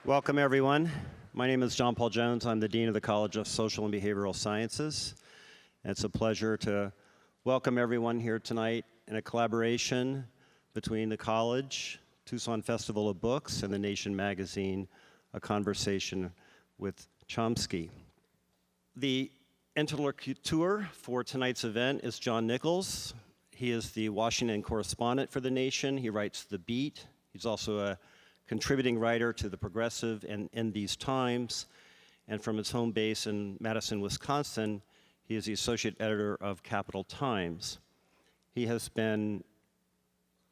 Welcome, everyone. My name is John Paul Jones. I'm the Dean of the College of Social and Behavioral Sciences. And it's a pleasure to welcome everyone here tonight in a collaboration between the college, Tucson Festival of Books, and The Nation magazine, A Conversation with Chomsky. The interlocutor for tonight's event is John Nichols. He is the Washington correspondent for The Nation. He writes The Beat. He's also a contributing writer to The Progressive and In These Times. And from his home base in Madison, Wisconsin, he is the associate editor of Capital Times. He has been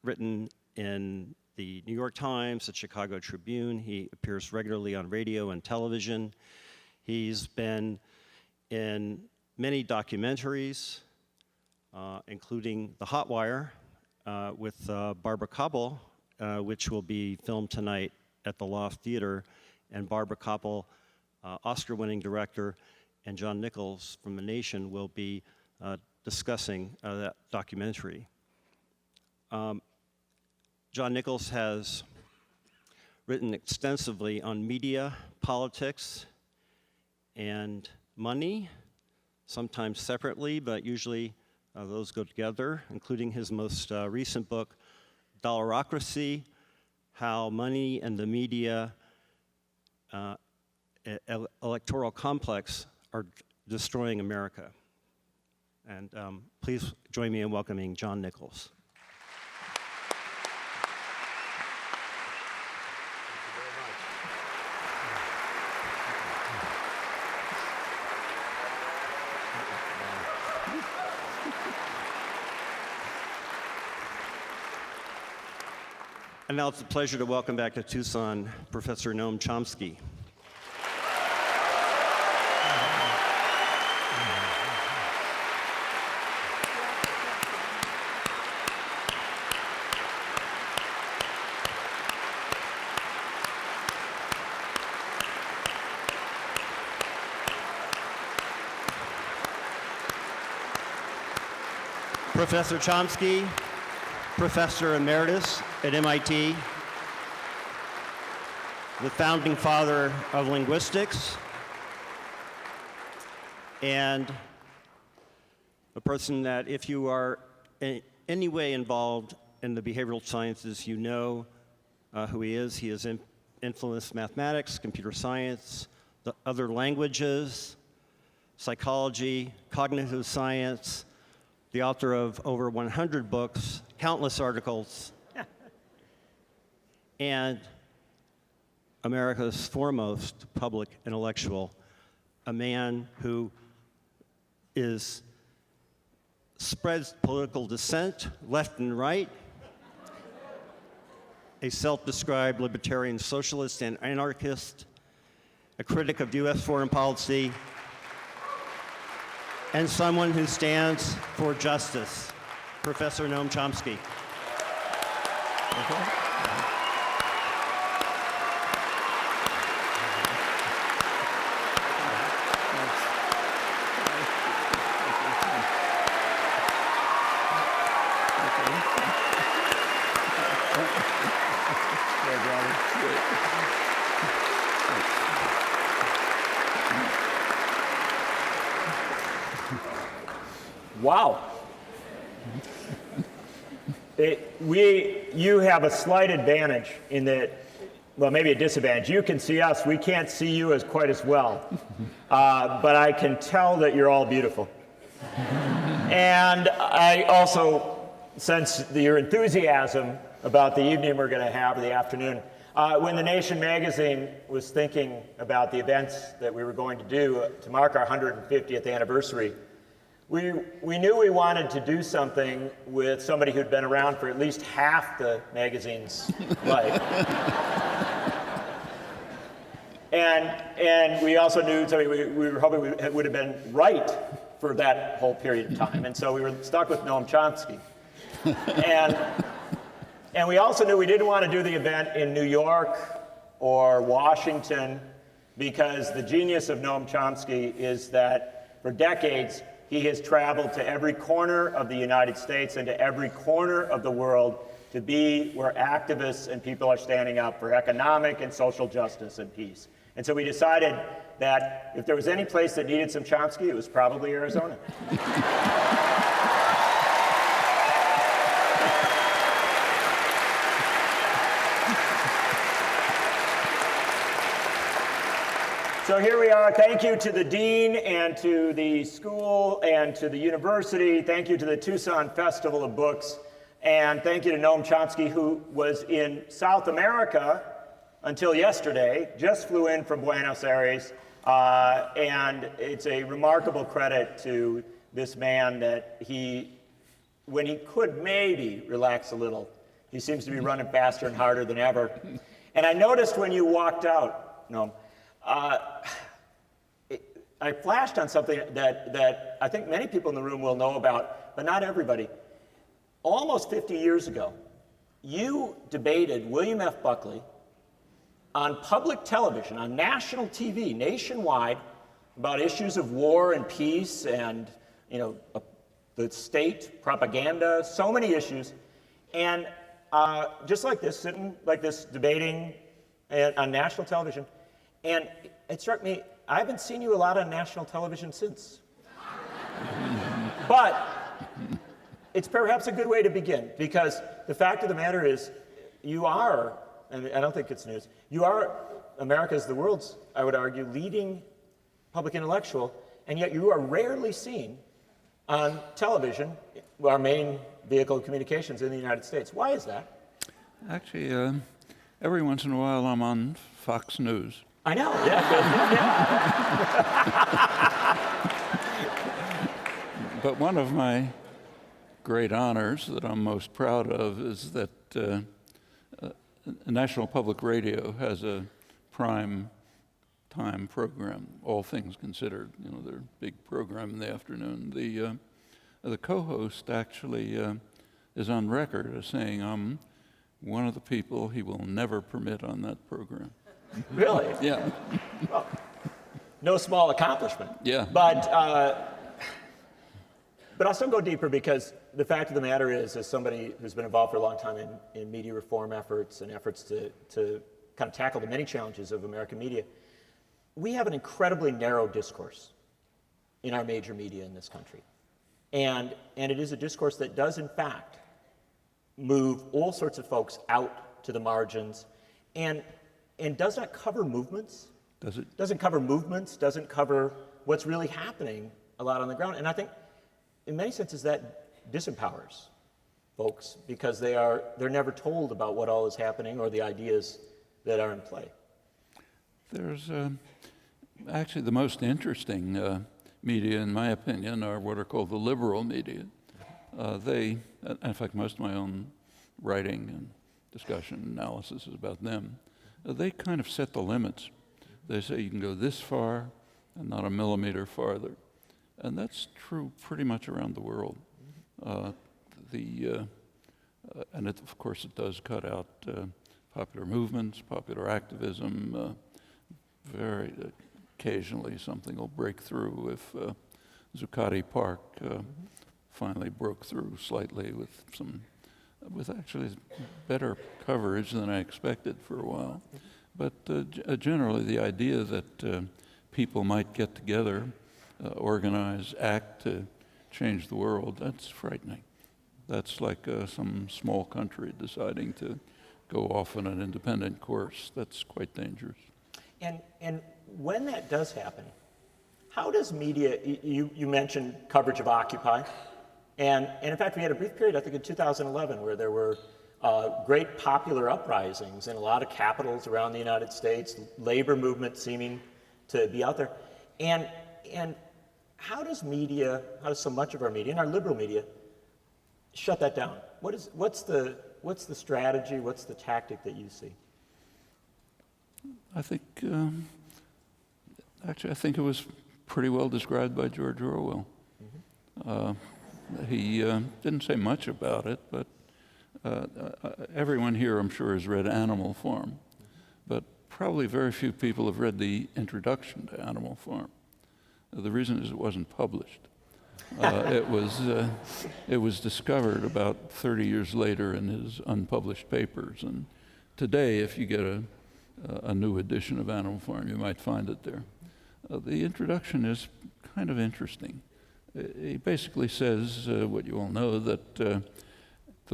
written in the New York Times, the Chicago Tribune. He appears regularly on radio and television. He's been in many documentaries, including The Hot Wire with Barbara Koppel, which will be filmed tonight at the Loft Theater. And Barbara Koppel, Oscar-winning director, and John Nichols from The Nation will be discussing that documentary. John Nichols has written extensively on media, politics, and money, sometimes separately, but usually those go together, including his most recent book, Dollarocracy: How Money and the Media Electoral Complex Are Destroying America. And please join me in welcoming John Nichols. And now it's a pleasure to welcome back to Tucson Professor Noam Chomsky. Professor Chomsky, Professor Emeritus at MIT, the founding father of linguistics, and a person that if you are in any way involved in the behavioral sciences, you know who he is. He has influenced mathematics, computer science, the other languages, psychology, cognitive science, the author of over 100 books, countless articles, and America's foremost public intellectual, a man who spreads political dissent left and right, a self-described libertarian socialist and anarchist, a critic of US foreign policy, and someone who stands for justice, Professor Noam Chomsky. Okay. Wow. You have a slight advantage in that, well, maybe a disadvantage. You can see us. We can't see you as quite as well. But I can tell that you're all beautiful. And I also sense your enthusiasm about the evening we're going to have, or the afternoon. When The Nation magazine was thinking about the events that we were going to do to mark our 150th anniversary, we knew we wanted to do something with somebody who'd been around for at least half the magazine's life. And we also knew we probably would have been right for that whole period of time. And so we were stuck with Noam Chomsky. And we also knew we didn't want to do the event in New York or Washington, because the genius of Noam Chomsky is that for decades, he has traveled to every corner of the United States and to every corner of the world to be where activists and people are standing up for economic and social justice and peace. And so we decided that if there was any place that needed some Chomsky, it was probably Arizona. So here we are. Thank you to the dean and to the school and to the university. Thank you to the Tucson Festival of Books. And thank you to Noam Chomsky, who was in South America until yesterday, just flew in from Buenos Aires. And it's a remarkable credit to this man that he, when he could maybe relax a little, he seems to be running faster and harder than ever. And I noticed when you walked out, Noam, I flashed on something that I think many people in the room will know about, but not everybody. Almost 50 years ago, you debated William F. Buckley on public television, on national TV, nationwide, about issues of war and peace and, the state, propaganda, so many issues. And just like this, sitting like this, debating on national television. And it struck me, I haven't seen you a lot on national television since. But it's perhaps a good way to begin, because the fact of the matter is, you are, and I don't think it's news, you are America's, the world's, I would argue, leading public intellectual, and yet you are rarely seen on television, our main vehicle of communications in the United States. Why is that? Actually, every once in a while I'm on Fox News. I know, yeah. But one of my great honors that I'm most proud of is that National Public Radio has a prime time program, All Things Considered, their big program in the afternoon. The co-host actually is on record as saying, I'm one of the people he will never permit on that program. Really? Yeah. Well, no small accomplishment. Yeah. But I'll still go deeper, because the fact of the matter is, as somebody who's been involved for a long time in media reform efforts and efforts to kind of tackle the many challenges of American media, we have an incredibly narrow discourse in our major media in this country. And it is a discourse that does, in fact, move all sorts of folks out to the margins and does not cover movements. Does it? Doesn't cover movements, doesn't cover what's really happening a lot on the ground. And I think, in many senses, that disempowers folks, because they're never told about what all is happening or the ideas that are in play. There's actually the most interesting media, in my opinion, are what are called the liberal media. In fact, most of my own writing and discussion analysis is about them. They kind of set the limits. They say you can go this far and not a millimeter farther. And that's true pretty much around the world. And of course it does cut out popular movements, popular activism. Very occasionally something will break through. If Zuccotti Park finally broke through slightly with actually better coverage than I expected for a while. But generally the idea that people might get together, organize, act to change the world, that's frightening. That's like some small country deciding to go off on an independent course. That's quite dangerous. And when that does happen, how does media, you mentioned coverage of Occupy, and in fact we had a brief period, I think in 2011, where there were great popular uprisings in a lot of capitals around the United States, labor movement seeming to be out there. And how does so much of our media, and our liberal media, shut that down? What's the strategy, what's the tactic that you see? I think, I think it was pretty well described by George Orwell. He didn't say much about it, but everyone here, I'm sure, has read Animal Farm, but probably very few people have read the introduction to Animal Farm. The reason is it wasn't published. It was discovered about 30 years later in his unpublished papers. And today, if you get a new edition of Animal Farm, you might find it there. The introduction is kind of interesting. He basically says what you all know, that the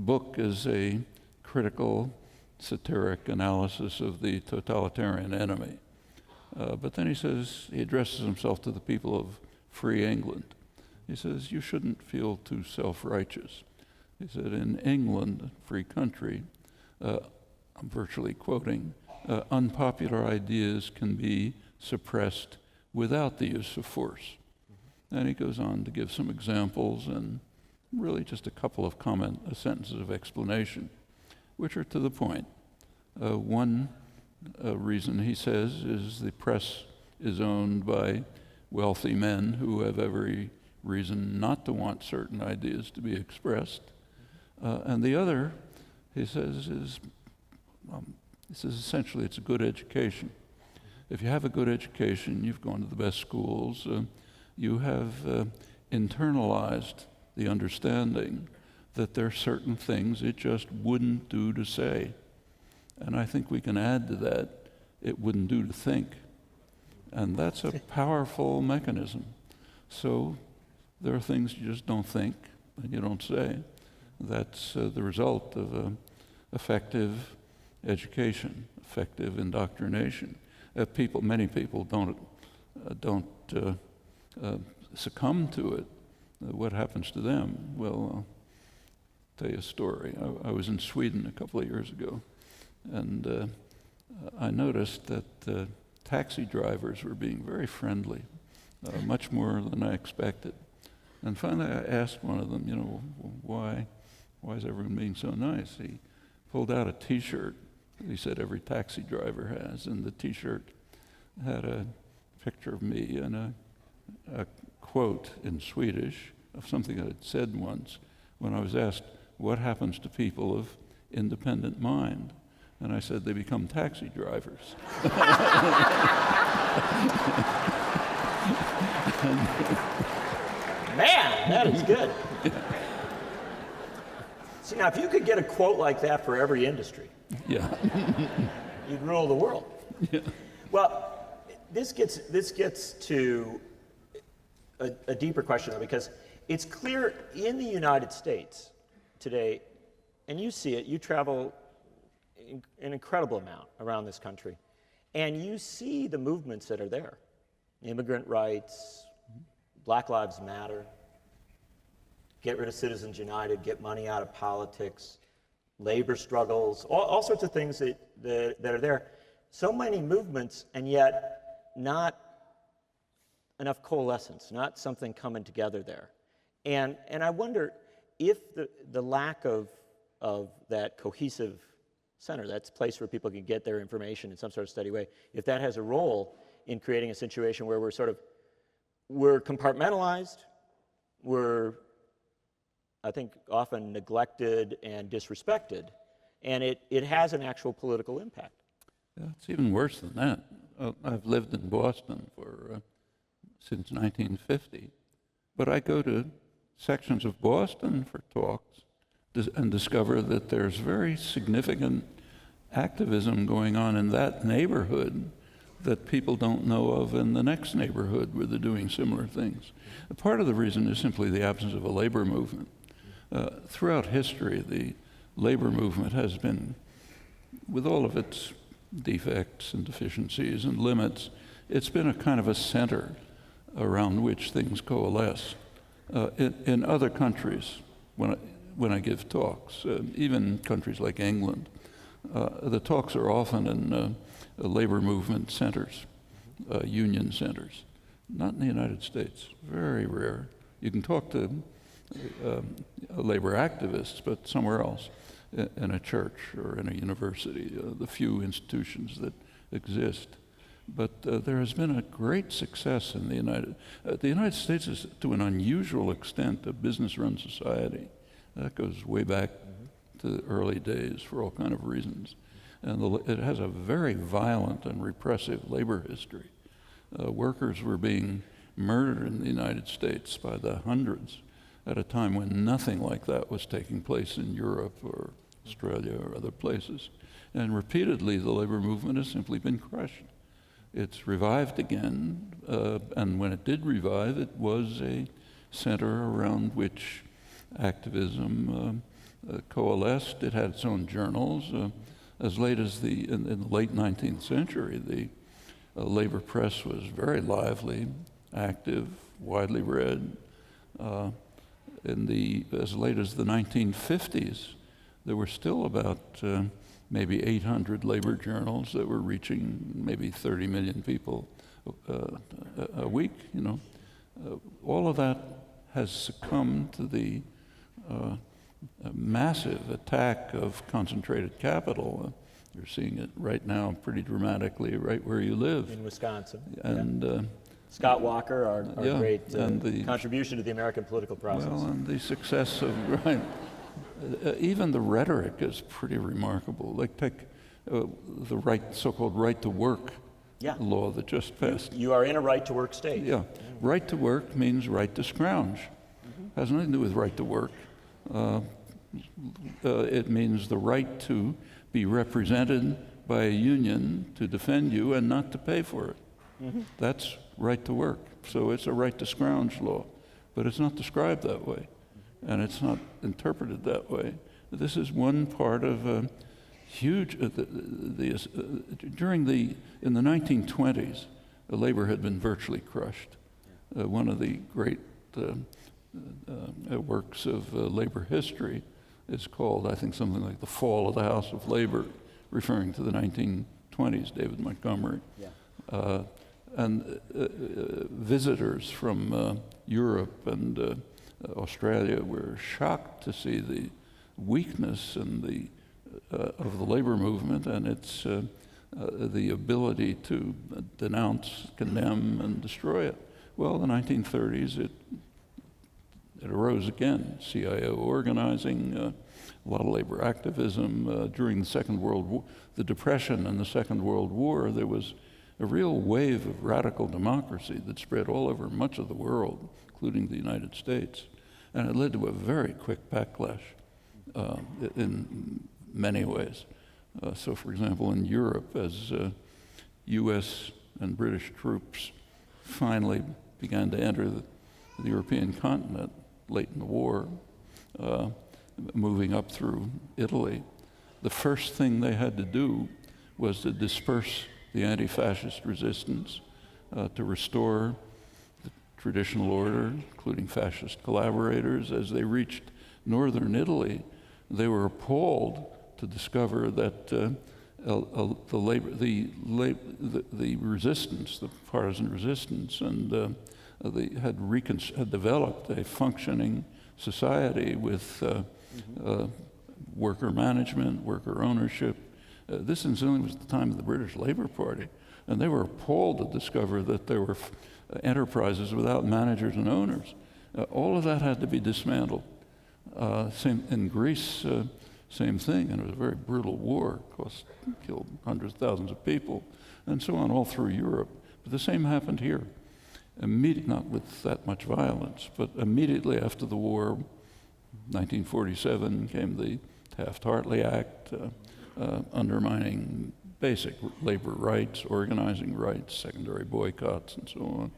book is a critical, satiric analysis of the totalitarian enemy. But then he says, he addresses himself to the people of free England. He says, you shouldn't feel too self-righteous. He said, in England, free country, I'm virtually quoting, unpopular ideas can be suppressed without the use of force. And he goes on to give some examples and really just a couple of sentences of explanation, which are to the point. One reason, he says, is the press is owned by wealthy men who have every reason not to want certain ideas to be expressed. And the other, he says, is essentially it's a good education. If you have a good education, you've gone to the best schools, you have internalized the understanding that there are certain things it just wouldn't do to say. And I think we can add to that, it wouldn't do to think. And that's a powerful mechanism. So there are things you just don't think and you don't say. That's the result of effective education, effective indoctrination. Many people don't succumb to it. What happens to them? Well, I'll tell you a story. I was in Sweden a couple of years ago, and I noticed that taxi drivers were being very friendly, much more than I expected. And finally I asked one of them, why is everyone being so nice? He pulled out a T-shirt that he said every taxi driver has, and the T-shirt had a picture of me and a quote in Swedish of something I had said once when I was asked, what happens to people of independent mind? And I said, they become taxi drivers. Man, that is good. See, now if you could get a quote like that for every industry, yeah, you'd rule the world. Yeah. Well, this gets to a deeper question, though, because it's clear in the United States today, and you see it, you travel an incredible amount around this country, and you see the movements that are there. Immigrant rights, Black Lives Matter, get rid of Citizens United, get money out of politics, labor struggles, all sorts of things that are there. So many movements, and yet not enough coalescence, not something coming together there. And I wonder if the lack of that cohesive center, that place where people can get their information in some sort of steady way, if that has a role in creating a situation where we're compartmentalized, we're, I think, often neglected and disrespected, and it has an actual political impact. Yeah, it's even worse than that. I've lived in Boston since 1950, but I go to sections of Boston for talks and discover that there's very significant activism going on in that neighborhood that people don't know of in the next neighborhood where they're doing similar things. Part of the reason is simply the absence of a labor movement. Throughout history, the labor movement has been, with all of its defects and deficiencies and limits, it's been a kind of a center around which things coalesce. In other countries, when I give talks, even countries like England, the talks are often in labor movement centers, union centers. Not in the United States, very rare. You can talk to labor activists, but somewhere else, in a church or in a university, the few institutions that exist. But there has been a great success in the United States is, to an unusual extent, a business-run society. That goes way back to the early days for all kind of reasons. And it has a very violent and repressive labor history. Workers were being murdered in the United States by the hundreds at a time when nothing like that was taking place in Europe or Australia or other places. And repeatedly, the labor movement has simply been crushed. It's revived again, and when it did revive, it was a center around which activism coalesced. It had its own journals. As late as in the late 19th century, the labor press was very lively, active, widely read. As late as the 1950s, there were still about maybe 800 labor journals that were reaching maybe 30 million people a week. All of that has succumbed to the massive attack of concentrated capital. You're seeing it right now pretty dramatically right where you live. In Wisconsin. And Scott Walker, our great and contribution to the American political process. Well, and the success of, right, even the rhetoric is pretty remarkable. Like take the so-called right to work law that just passed. You are in a right to work state. Yeah. Right to work means right to scrounge. Has nothing to do with right to work. It means the right to be represented by a union to defend you and not to pay for it. That's right to work. So it's a right to scrounge law, but it's not described that way, and it's not interpreted that way. This is one part of a huge, in the 1920s, labor had been virtually crushed. One of the great works of labor history is called, I think, something like The Fall of the House of Labor, referring to the 1920s, David Montgomery. And visitors from Europe and Australia were shocked to see the weakness and of the labor movement and its the ability to denounce, condemn, and destroy it. Well, in the 1930s, it arose again. CIO organizing, a lot of labor activism. During the Second World War, the Depression and the Second World War, there was a real wave of radical democracy that spread all over much of the world, including the United States. And it led to a very quick backlash in many ways. So, for example, in Europe, as US and British troops finally began to enter the European continent late in the war, moving up through Italy, the first thing they had to do was to disperse the anti-fascist resistance, to restore the traditional order, including fascist collaborators. As they reached northern Italy, they were appalled to discover that the resistance, the partisan resistance, and they had developed a functioning society with worker management, worker ownership. This incidentally was the time of the British Labour Party, and they were appalled to discover that there were enterprises without managers and owners. All of that had to be dismantled. Same in Greece, same thing, and it was a very brutal war. Killed hundreds of thousands of people, and so on all through Europe. But the same happened here. Not with that much violence, but immediately after the war, 1947, came the Taft-Hartley Act, undermining basic labor rights, organizing rights, secondary boycotts, and so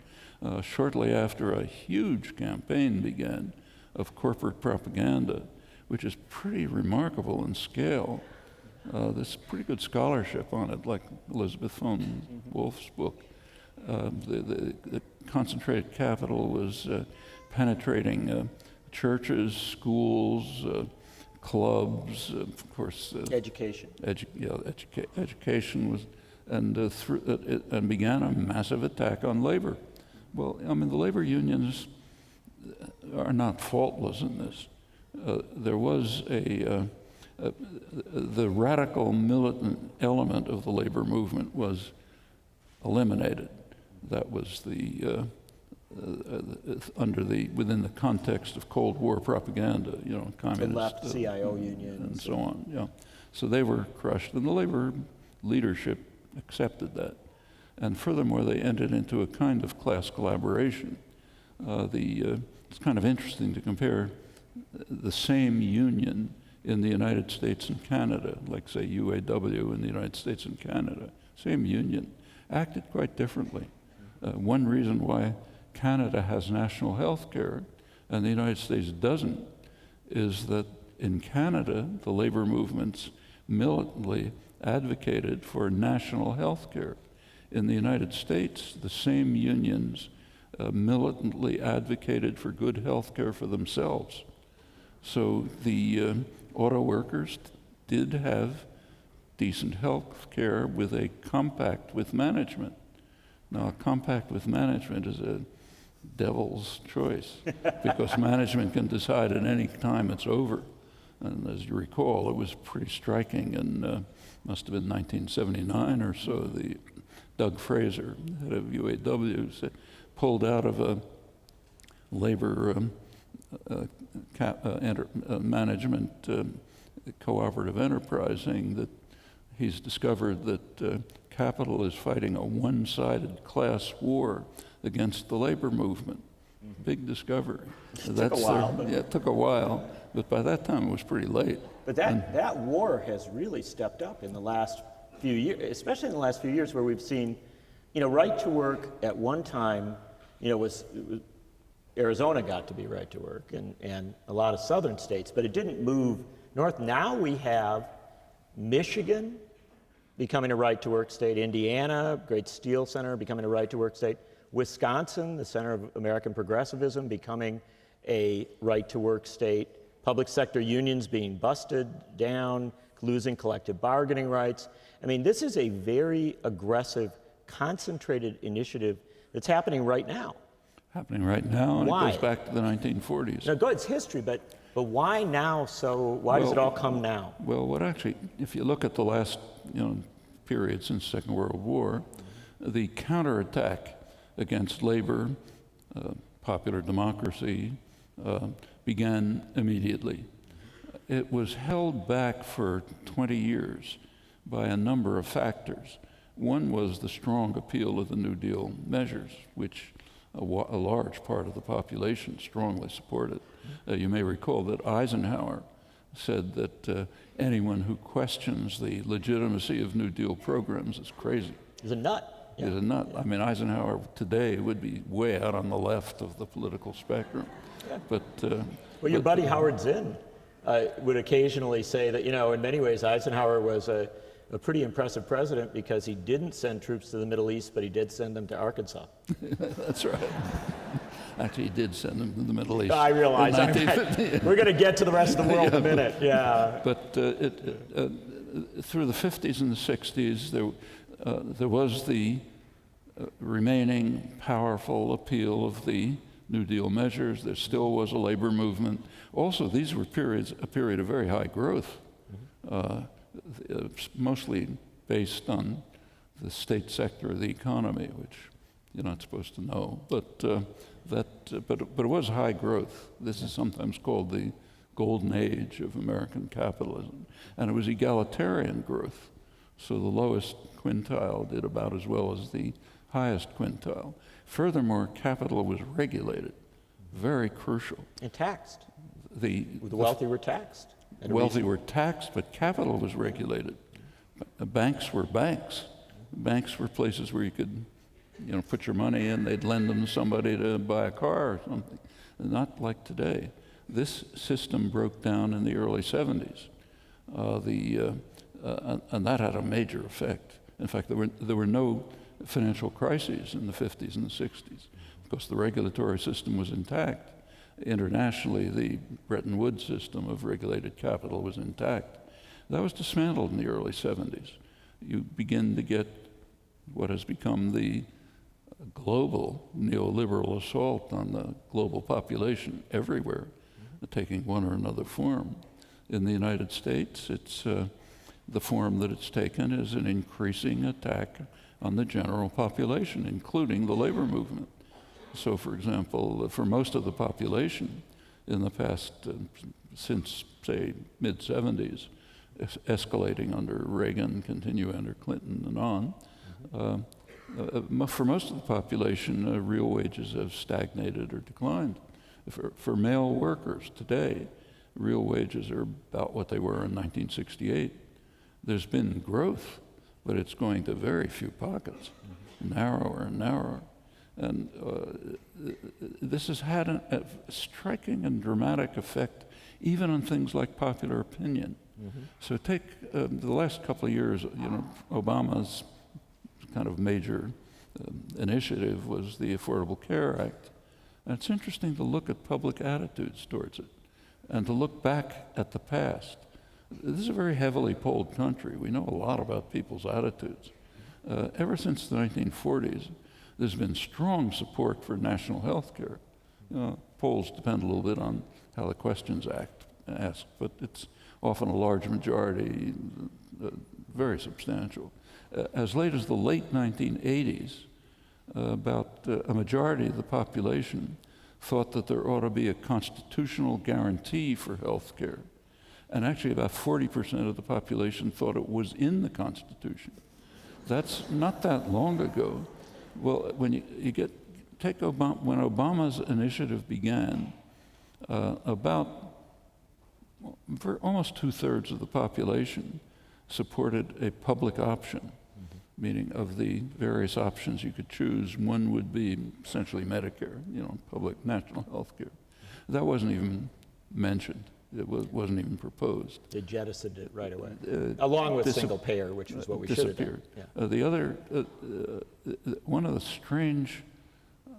on. Shortly after, a huge campaign began of corporate propaganda, which is pretty remarkable in scale. There's pretty good scholarship on it, like Elizabeth von Wolf's book. The concentrated capital was penetrating churches, schools, clubs, of course. Education. Education was, and began a massive attack on labor. Well, I mean, the labor unions are not faultless in this. There was the radical militant element of the labor movement was eliminated. That was within the context of Cold War propaganda, communist, the left CIO unions and so on. Yeah, so they were crushed, and the labor leadership accepted that. And furthermore, they entered into a kind of class collaboration. It's kind of interesting to compare the same union in the United States and Canada, like say UAW in the United States and Canada, same union, acted quite differently. One reason why Canada has national health care and the United States doesn't is that in Canada, the labor movements militantly advocated for national health care. In the United States, the same unions militantly advocated for good health care for themselves. So the auto workers did have decent health care with a compact with management. Now, a compact with management is a devil's choice because management can decide at any time it's over. And as you recall, it was pretty striking in, must have been 1979 or so, Doug Fraser, head of UAW, pulled out of a labor management cooperative enterprise, saying that he's discovered that capital is fighting a one-sided class war against the labor movement. Big discovery. It took a while. Yeah, it took a while, but by that time it was pretty late. But that war has really stepped up in the last few years, especially in the last few years, where we've seen, right to work at one time, was Arizona got to be right to work, and a lot of southern states, but it didn't move north. Now we have Michigan becoming a right to work state, Indiana, great steel center, becoming a right to work state, Wisconsin, the center of American progressivism, becoming a right to work state, public sector unions being busted down, losing collective bargaining rights. I mean, this is a very aggressive, concentrated initiative that's happening right now. Happening right now, and Why? it goes back to the 1940s. Now, it's history, but why now? Why does it all come now? Well, what actually, if you look at the last period since Second World War, the counterattack against labor, popular democracy, began immediately. It was held back for 20 years by a number of factors. One was the strong appeal of the New Deal measures, which a large part of the population strongly supported. You may recall that Eisenhower said that anyone who questions the legitimacy of New Deal programs is crazy. He's a nut. Is a nut. I mean, Eisenhower today would be way out on the left of the political spectrum. Yeah. But Well, your buddy Howard Zinn would occasionally say that, in many ways, Eisenhower was a pretty impressive president because he didn't send troops to the Middle East, but he did send them to Arkansas. That's right. Actually, he did send them to the Middle East. I realize. We're going to get to the rest of the world in a minute. Yeah. But through the 50s and the 60s, there was the remaining powerful appeal of the New Deal measures. There still was a labor movement. Also, these were a period of very high growth, mostly based on the state sector of the economy, which you're not supposed to know. But it was high growth. This is sometimes called the golden age of American capitalism, and it was egalitarian growth. So the lowest quintile did about as well as the highest quintile. Furthermore, capital was regulated, very crucial. And taxed. The wealthy were taxed. The wealthy were taxed, but capital was regulated. Banks were banks. Banks were places where you could, put your money in. They'd lend them to somebody to buy a car or something. Not like today. This system broke down in the early 70s. And that had a major effect. In fact, there were no financial crises in the 50s and the 60s because the regulatory system was intact. Internationally, the Bretton Woods system of regulated capital was intact. That was dismantled in the early 70s. You begin to get what has become the global neoliberal assault on the global population everywhere, taking one or another form. In the United States, it's the form that it's taken is an increasing attack on the general population, including the labor movement. So, for example, for most of the population in the past, since, say, mid-70s, escalating under Reagan, continue under Clinton and on, For most of the population, real wages have stagnated or declined. For male workers today, real wages are about what they were in 1968. There's been growth, but it's going to very few pockets, narrower and narrower. And this has had a striking and dramatic effect even on things like popular opinion. So take the last couple of years, Obama's kind of major initiative was the Affordable Care Act. And it's interesting to look at public attitudes towards it and to look back at the past. This is a very heavily polled country. We know a lot about people's attitudes. Ever since the 1940s, there's been strong support for national health care. Polls depend a little bit on how the questions asked, but it's often a large majority, very substantial. As late as the late 1980s, about a majority of the population thought that there ought to be a constitutional guarantee for health care. And actually about 40% of the population thought it was in the Constitution. That's not that long ago. Well, when when Obama's initiative began, almost 2/3 of the population supported a public option, meaning of the various options you could choose, one would be essentially Medicare, public national health care. That wasn't even mentioned. It wasn't even proposed. They jettisoned it right away, along with single payer, which was what we should have done. One of the strange,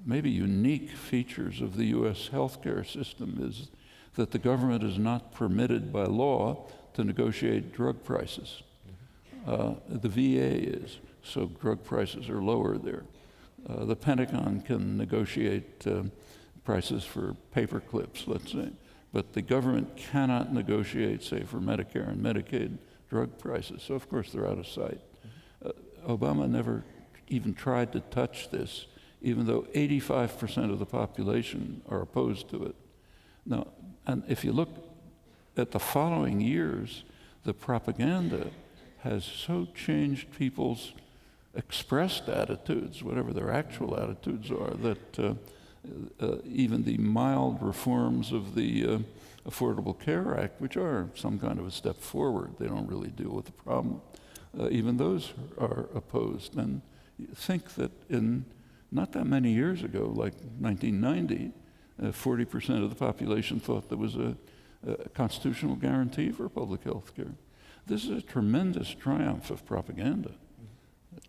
maybe unique features of the U.S. healthcare system is that the government is not permitted by law to negotiate drug prices. The VA is, so drug prices are lower there. The Pentagon can negotiate prices for paper clips, let's say, but the government cannot negotiate, say, for Medicare and Medicaid drug prices. So of course they're out of sight. Obama never even tried to touch this, even though 85% of the population are opposed to it. Now, and if you look at the following years, the propaganda has so changed people's expressed attitudes, whatever their actual attitudes are, that even the mild reforms of the Affordable Care Act, which are some kind of a step forward, they don't really deal with the problem, even those are opposed. And think that in not that many years ago, like 1990, 40% of the population thought there was a constitutional guarantee for public health care. This is a tremendous triumph of propaganda.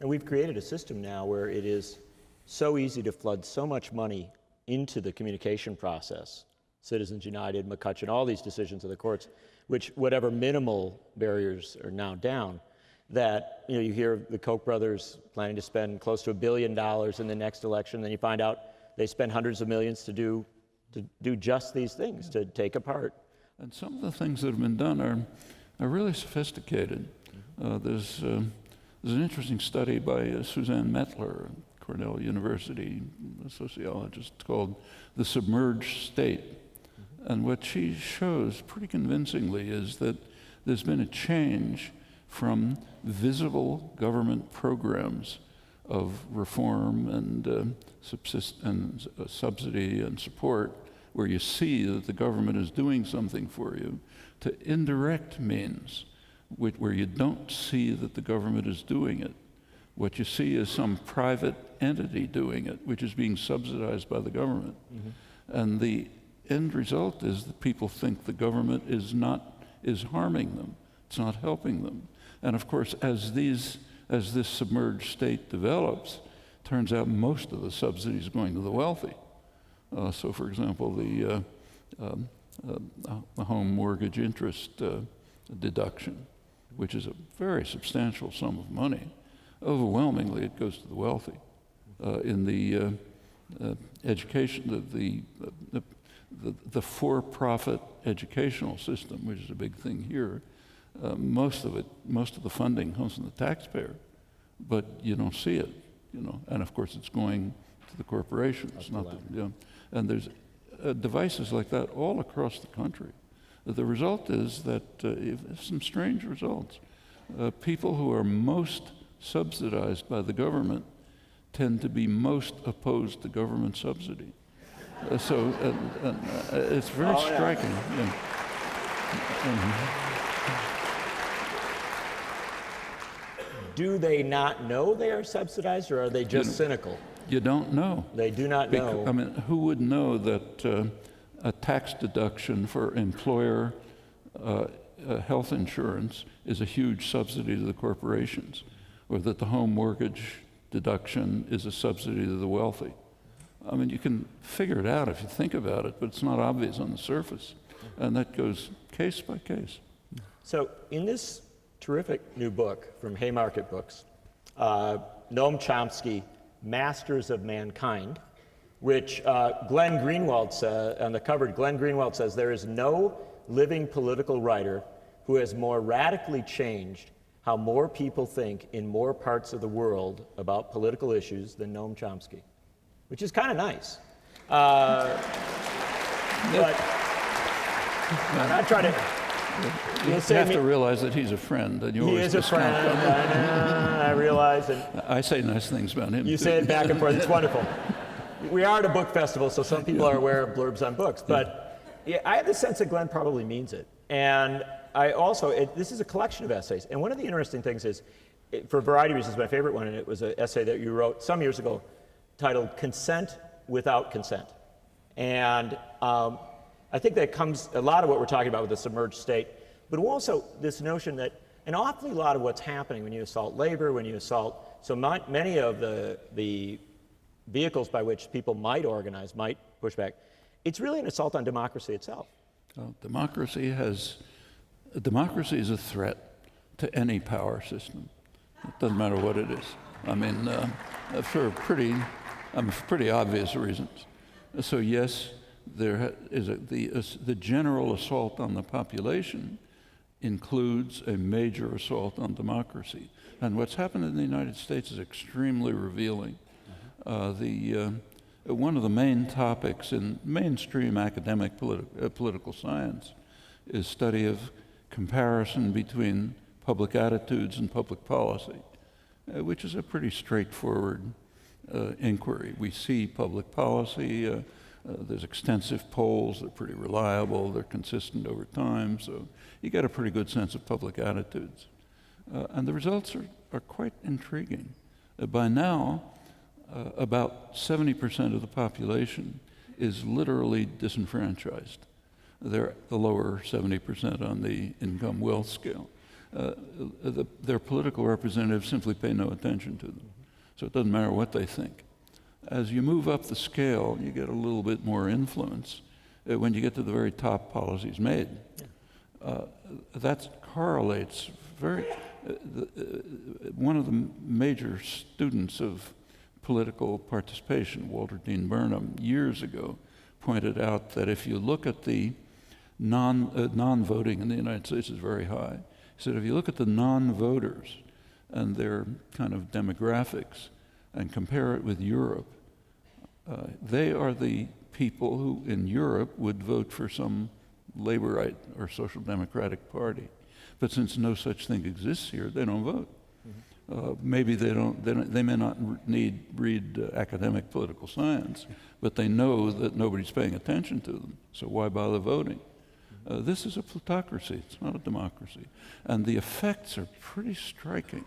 And we've created a system now where it is so easy to flood so much money into the communication process. Citizens United, McCutcheon, all these decisions of the courts, which whatever minimal barriers are now down, that you hear the Koch brothers planning to spend close to $1 billion in the next election, then you find out they spend hundreds of millions to do just these things, to take apart. And some of the things that have been done are really sophisticated. There's an interesting study by Suzanne Mettler at Cornell University, a sociologist, called The Submerged State. And what she shows pretty convincingly is that there's been a change from visible government programs of reform and subsidy and support, where you see that the government is doing something for you, to indirect means, where you don't see that the government is doing it. What you see is some private entity doing it, which is being subsidized by the government. And the end result is that people think the government is harming them. It's not helping them. And of course, as this submerged state develops, turns out most of the subsidies are going to the wealthy. So for example, the home mortgage interest deduction, which is a very substantial sum of money, overwhelmingly it goes to the wealthy. In the education, the for-profit educational system, which is a big thing here, most of the funding comes from the taxpayer, but you don't see it, and of course it's going to the corporations, and there's devices like that all across the country. The result is that some strange results. People who are most subsidized by the government tend to be most opposed to government subsidy. It's very striking. Yeah. Do they not know they are subsidized, or are they just cynical? You don't know. They do not know. I mean, who would know that a tax deduction for employer health insurance is a huge subsidy to the corporations, or that the home mortgage deduction is a subsidy to the wealthy? I mean, you can figure it out if you think about it, but it's not obvious on the surface. And that goes case by case. So in this terrific new book from Haymarket Books, Noam Chomsky, Masters of Mankind, which Glenn Greenwald says, on the cover, Glenn Greenwald says, there is no living political writer who has more radically changed how more people think in more parts of the world about political issues than Noam Chomsky, which is kind of nice. But I'm not trying to... You have to realize that he's a friend, and you always is a friend. I realize. And I say nice things about him. You say it back and forth. It's wonderful. We are at a book festival, so some people are aware of blurbs on books. But yeah, I have the sense that Glenn probably means it. And I also, this is a collection of essays. And one of the interesting things is, for a variety of reasons, my favorite one, and it was an essay that you wrote some years ago titled Consent Without Consent. And I think that comes a lot of what we're talking about with the submerged state, but also this notion that an awfully lot of what's happening when you assault labor, when you assault so many of the vehicles by which people might organize, might push back, it's really an assault on democracy itself. Well, democracy is a threat to any power system. It doesn't matter what it is. I mean, for pretty obvious reasons. So yes, there is the general assault on the population includes a major assault on democracy. And what's happened in the United States is extremely revealing. One of the main topics in mainstream academic political science is study of comparison between public attitudes and public policy, which is a pretty straightforward inquiry. We see public policy, there's extensive polls, they're pretty reliable, they're consistent over time, so you get a pretty good sense of public attitudes. And the results are quite intriguing. By now, about 70% of the population is literally disenfranchised. They're the lower 70% on the income wealth scale. Their political representatives simply pay no attention to them. So it doesn't matter what they think. As you move up the scale, you get a little bit more influence when you get to the very top policies made. That correlates very... one of the major students of political participation, Walter Dean Burnham, years ago, pointed out that if you look at the non-voting in the United States is very high. He said if you look at the non-voters and their kind of demographics and compare it with Europe, they are the people who in Europe would vote for some Laborite or Social Democratic Party. But since no such thing exists here, they don't vote. Maybe they may not read academic political science, but they know that nobody's paying attention to them, so why bother voting? This is a plutocracy, it's not a democracy. And the effects are pretty striking.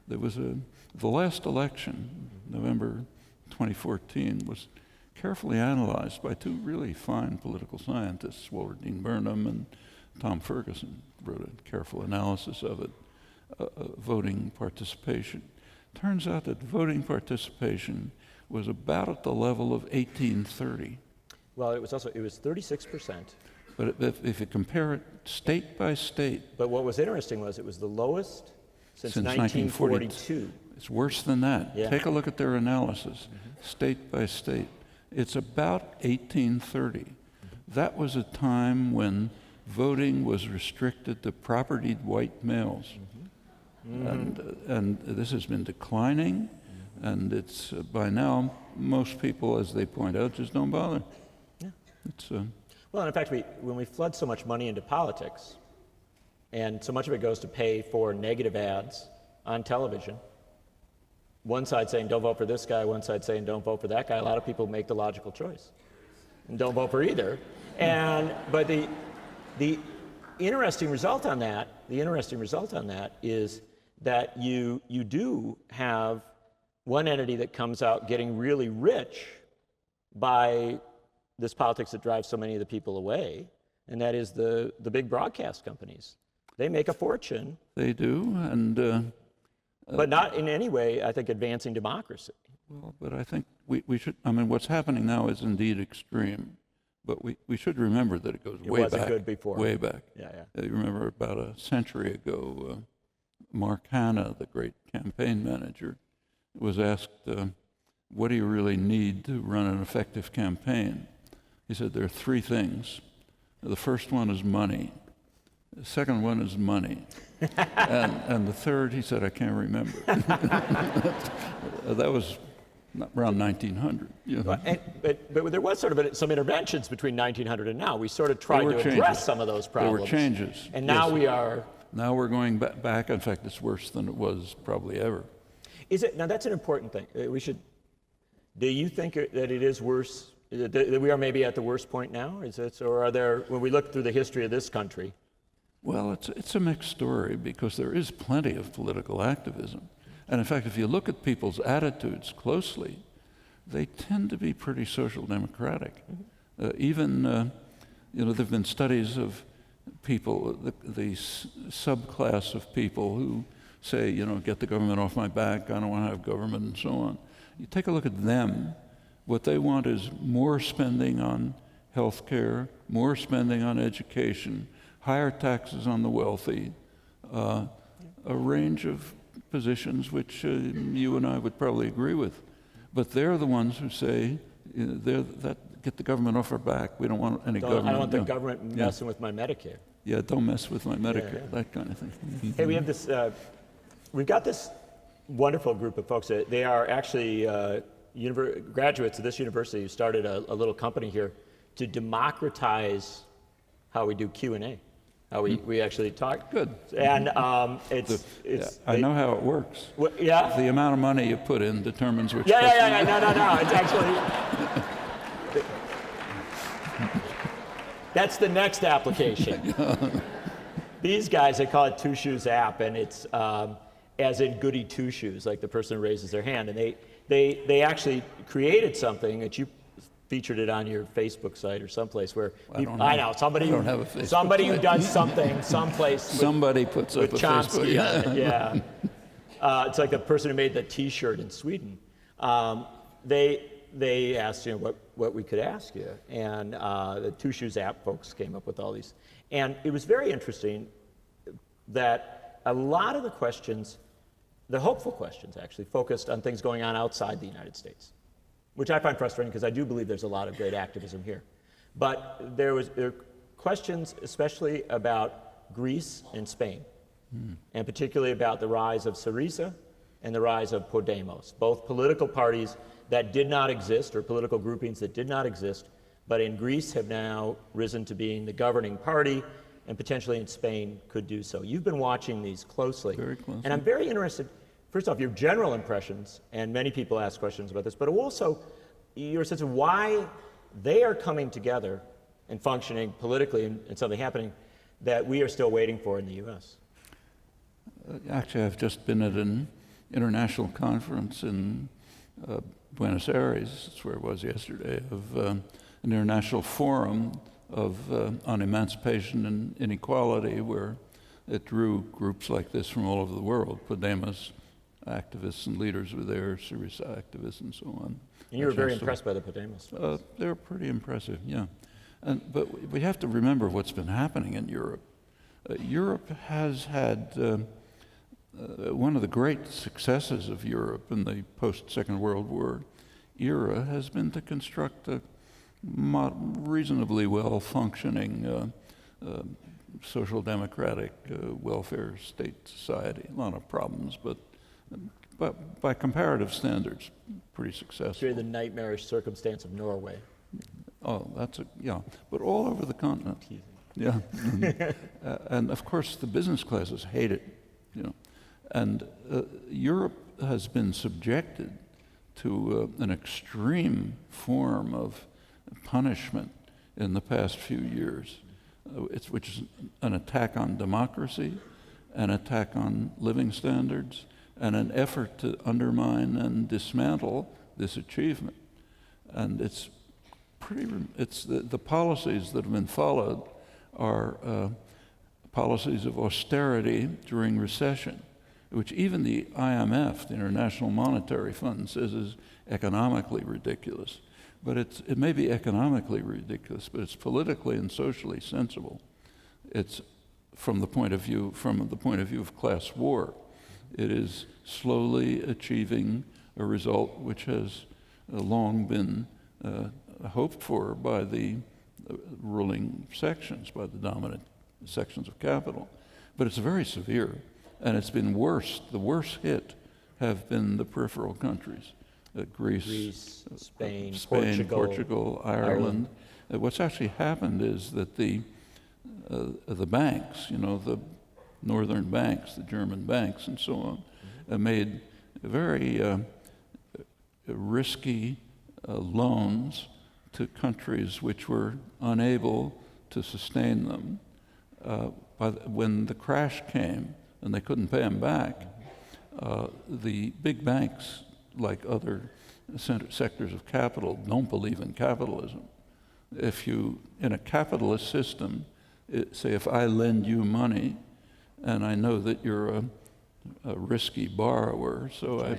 There was the last election, November 2014, was carefully analyzed by two really fine political scientists, Walter Dean Burnham and Tom Ferguson, wrote a careful analysis of it. Voting participation. Turns out that voting participation was about at the level of 1830. Well, it was 36%. But if you compare it state by state. But what was interesting was it was the lowest since 1942. It's worse than that. Yeah. Take a look at their analysis, state by state. It's about 1830. That was a time voting was restricted to propertied white males. And this has been declining, and it's by now most people, as they point out, just don't bother. Yeah. It's well, and in fact, when we flood so much money into politics, and so much of it goes to pay for negative ads on television, one side saying don't vote for this guy, one side saying don't vote for that guy, a lot of people make the logical choice and don't vote for either. But the interesting result on that is that you do have one entity that comes out getting really rich by this politics that drives so many of the people away, and that is the big broadcast companies. They make a fortune. They do, and but not in any way, I think, advancing democracy. well, but I think we should. I mean, what's happening now is indeed extreme, but we should remember that it goes way wasn't back. good before. Way back. Yeah. You remember about a century ago, Mark Hanna, the great campaign manager, was asked, "What do you really need to run an effective campaign?" He said, "There are three things. The first one is money. The second one is money. and the third," he said, "I can't remember." That was around 1900. You know. But there was sort of some interventions between 1900 and now. We sort of tried to address some of those problems. There were changes. And now yes. Now we're going back. In fact, it's worse than it was probably ever. Is it? Now that's an important thing. Do you think that it is worse, that we are maybe at the worst point now? Or are there, when we look through the history of this country? Well, it's a mixed story because there is plenty of political activism. And in fact, if you look at people's attitudes closely, they tend to be pretty social democratic. Even, there have been studies of people, the subclass of people who say, get the government off my back, I don't want to have government, and so on. You take a look at them, what they want is more spending on health care, more spending on education, higher taxes on the wealthy, a range of positions which you and I would probably agree with. But they're the ones who say, get the government off our back. We don't want any government. I don't want the government messing with my Medicare. Yeah, don't mess with my Medicare, that kind of thing. Hey, we have this, we've got this wonderful group of folks. They are actually graduates of this university who started a little company here to democratize how we do Q&A. How we actually talk. Good. And I know how it works. Yeah? The amount of money you put in determines which No. It's actually... That's the next application. These guys, they call it Two Shoes app, and it's as in goody two shoes, like the person who raises their hand. And they actually created something that you featured it on your Facebook site or someplace where I know somebody who does something someplace. Somebody puts up a Chomsky Facebook. on it, yeah. It's like the person who made the T-shirt in Sweden. They asked what we could ask you, and the Two Shoes app folks came up with all these, and it was very interesting that a lot of the questions, the hopeful questions actually, focused on things going on outside the United States, which I find frustrating because I do believe there's a lot of great activism here. But there were questions especially about Greece and Spain, and particularly about the rise of Syriza and the rise of Podemos, both political parties that did not exist, or political groupings that did not exist, but in Greece have now risen to being the governing party, and potentially in Spain could do so. You've been watching these closely. Very closely. And I'm very interested, first off, your general impressions, and many people ask questions about this, but also your sense of why they are coming together and functioning politically and something happening that we are still waiting for in the U.S. Actually, I've just been at an international conference in Buenos Aires, that's where it was yesterday, of an international forum on emancipation and inequality, where it drew groups like this from all over the world. Podemos activists and leaders were there, Syriza activists and so on. And you were very impressed by the Podemos. They were pretty impressive, yeah. But we have to remember what's been happening in Europe. Europe has had one of the great successes of Europe in the post-Second World War era has been to construct a reasonably well-functioning social democratic welfare state society. A lot of problems, but by comparative standards, pretty successful. It's the nightmarish circumstance of Norway. Oh, but all over the continent. Yeah, and of course the business classes hate it, And Europe has been subjected to an extreme form of punishment in the past few years, which is an attack on democracy, an attack on living standards, and an effort to undermine and dismantle this achievement. And it's the policies that have been followed are policies of austerity during recession, which even the IMF, the International Monetary Fund, says is economically ridiculous. But it may be economically ridiculous, but it's politically and socially sensible. It's from the point of view of class war. It is slowly achieving a result which has long been hoped for by the ruling sections, by the dominant sections of capital. But it's very severe, and it's been worse. The worst hit have been the peripheral countries, Greece, Spain, Portugal, Ireland. What's actually happened is that the banks, the northern banks, the German banks and so on, have made very risky loans to countries which were unable to sustain them. When the crash came and they couldn't pay them back, the big banks, like other sectors of capital, don't believe in capitalism. In a capitalist system, say if I lend you money and I know that you're a risky borrower, so I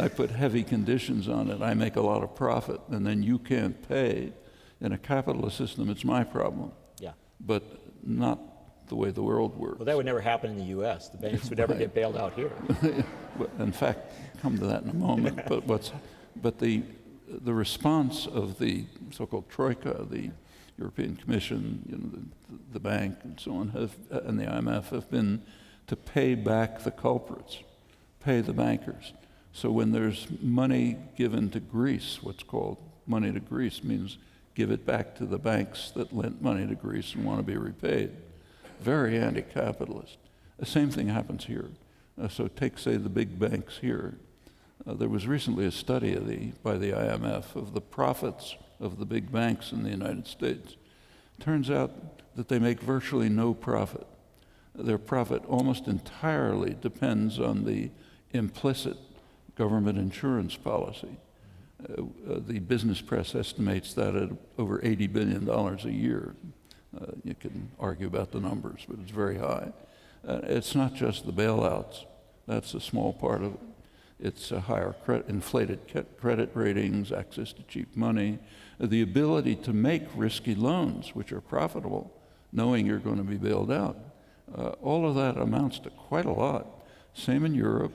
put heavy conditions on it, I make a lot of profit, and then you can't pay. In a capitalist system, it's my problem. Yeah. But not the way the world works. Well, that would never happen in the U.S. The banks would never get bailed out here. In fact, come to that in a moment. But the response of the so-called Troika, the European Commission, the bank, and so on, and the IMF have been to pay back the culprits, pay the bankers. So when there's money given to Greece, what's called money to Greece means give it back to the banks that lent money to Greece and want to be repaid. Very anti-capitalist. The same thing happens here. So take, say, the big banks here. There was recently a study by the IMF of the profits of the big banks in the United States. Turns out that they make virtually no profit. Their profit almost entirely depends on the implicit government insurance policy. The business press estimates that at over $80 billion a year. You can argue about the numbers, but it's very high. It's not just the bailouts. That's a small part of it. It's a higher inflated credit ratings, access to cheap money, the ability to make risky loans, which are profitable, knowing you're going to be bailed out. All of that amounts to quite a lot. Same in Europe.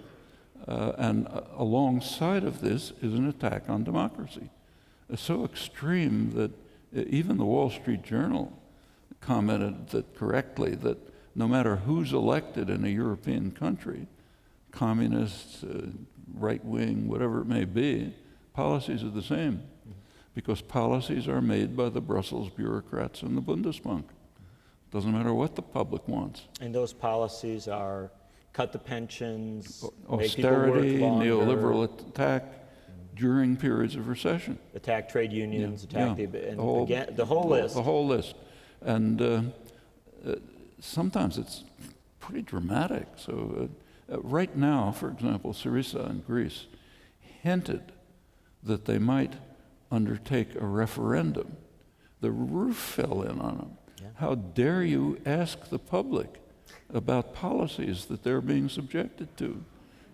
And alongside of this is an attack on democracy. It's so extreme that even the Wall Street Journal commented that correctly that no matter who's elected in a European country, communist, right-wing, whatever it may be, policies are the same, because policies are made by the Brussels bureaucrats and the Bundesbank. Doesn't matter what the public wants. And those policies are cut the pensions, austerity, make people work longer, neoliberal attack during periods of recession. attack trade unions, attack the whole list. The whole list. And sometimes it's pretty dramatic. So right now, for example, Syriza in Greece hinted that they might undertake a referendum. The roof fell in on them. Yeah. How dare you ask the public about policies that they're being subjected to?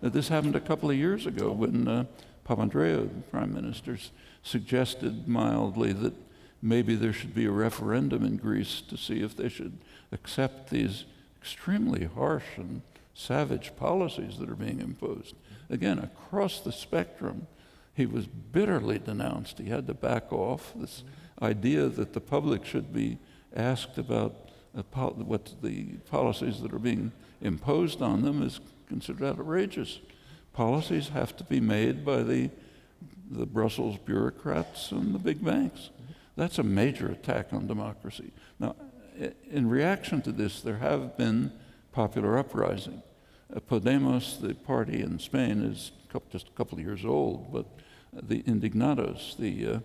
This happened a couple of years ago when Papandreou, the prime minister, suggested mildly that maybe there should be a referendum in Greece to see if they should accept these extremely harsh and savage policies that are being imposed. Again, across the spectrum, he was bitterly denounced. He had to back off. This idea that the public should be asked about what the policies that are being imposed on them is considered outrageous. Policies have to be made by the Brussels bureaucrats and the big banks. That's a major attack on democracy. Now, in reaction to this, there have been popular uprising. Podemos, the party in Spain, is just a couple of years old, but the indignados, the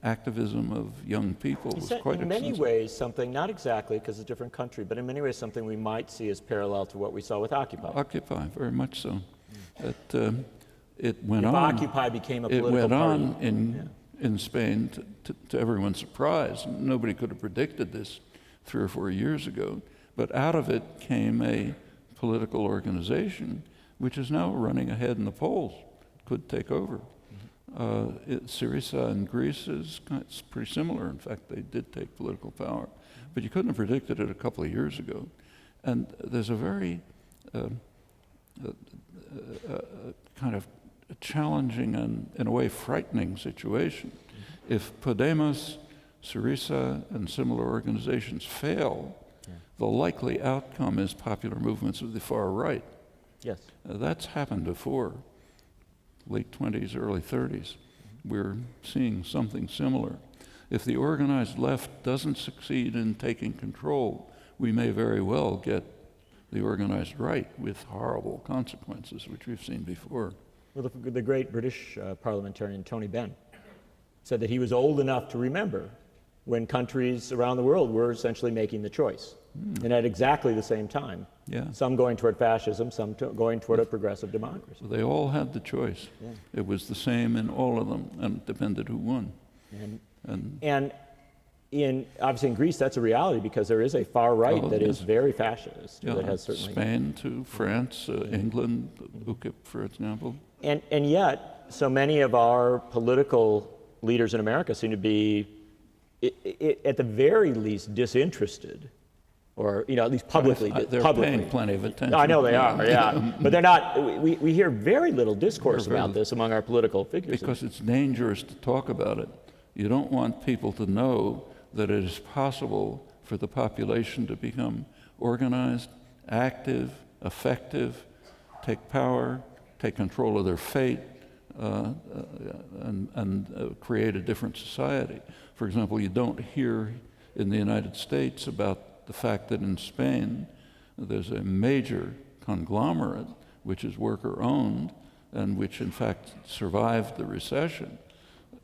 activism of young people, was quite in many extensive. ways something, not exactly because it's a different country, but in many ways something we might see as parallel to what we saw with Occupy. Occupy, very much so. It went If on. Occupy became a political It went party. on in Spain to everyone's surprise. Nobody could have predicted this 3 or 4 years ago. But out of it came a political organization which is now running ahead in the polls, could take over. Syriza in Greece it's pretty similar. In fact, they did take political power. But you couldn't have predicted it a couple of years ago. And there's a very kind of challenging and, in a way, frightening situation. If Podemos, Syriza, and similar organizations fail, the likely outcome is popular movements of the far right. Yes. That's happened before, late 20s, early 30s. We're seeing something similar. If the organized left doesn't succeed in taking control, we may very well get the organized right with horrible consequences, which we've seen before. Well, the great British parliamentarian Tony Benn said that he was old enough to remember when countries around the world were essentially making the choice. And at exactly the same time. Yeah. Some going toward fascism, some going toward a progressive democracy. So they all had the choice. Yeah. It was the same in all of them, and it depended who won. And obviously in Greece, that's a reality because there is a far right that is very fascist. Yeah, that has certainly Spain to France, England, UKIP, for example. And yet, so many of our political leaders in America seem to be, at the very least, disinterested, or at least publicly. They're paying plenty of attention. I know they are, yeah. But they're not. We hear very little discourse about this among our political figures. Because it's dangerous to talk about it. You don't want people to know that it is possible for the population to become organized, active, effective, take power, take control of their fate, and create a different society. For example, you don't hear in the United States about the fact that in Spain there's a major conglomerate which is worker-owned and which in fact survived the recession,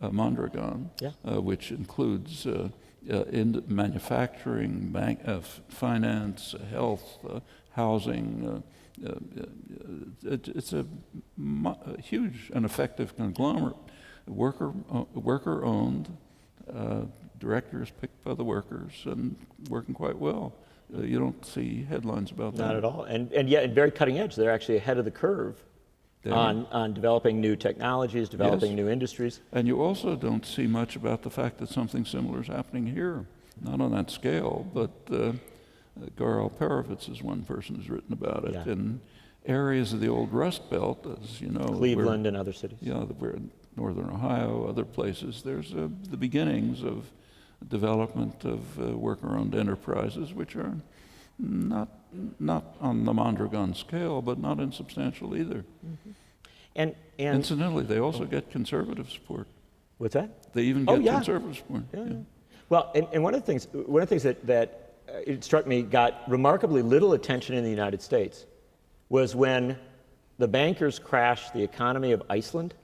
Mondragon, which includes in manufacturing, finance, health, housing. It's a huge and effective conglomerate, worker-owned, directors picked by the workers and working quite well. You don't see headlines about that. Not at all. And yet, very cutting edge. They're actually ahead of the curve on developing new technologies, developing new industries. And you also don't see much about the fact that something similar is happening here. Not on that scale, but Garal Perovitz is one person who's written about it. Yeah. In areas of the old Rust Belt, as you know. Cleveland and other cities. Yeah, we're in northern Ohio, other places. There's the beginnings of development of worker-owned enterprises, which are not on the Mondragon scale, but not insubstantial either. Mm-hmm. And incidentally, they also get conservative support. What's that? They even get conservative support. Yeah. Well, and one of the things that it struck me got remarkably little attention in the United States was when the bankers crashed the economy of Iceland,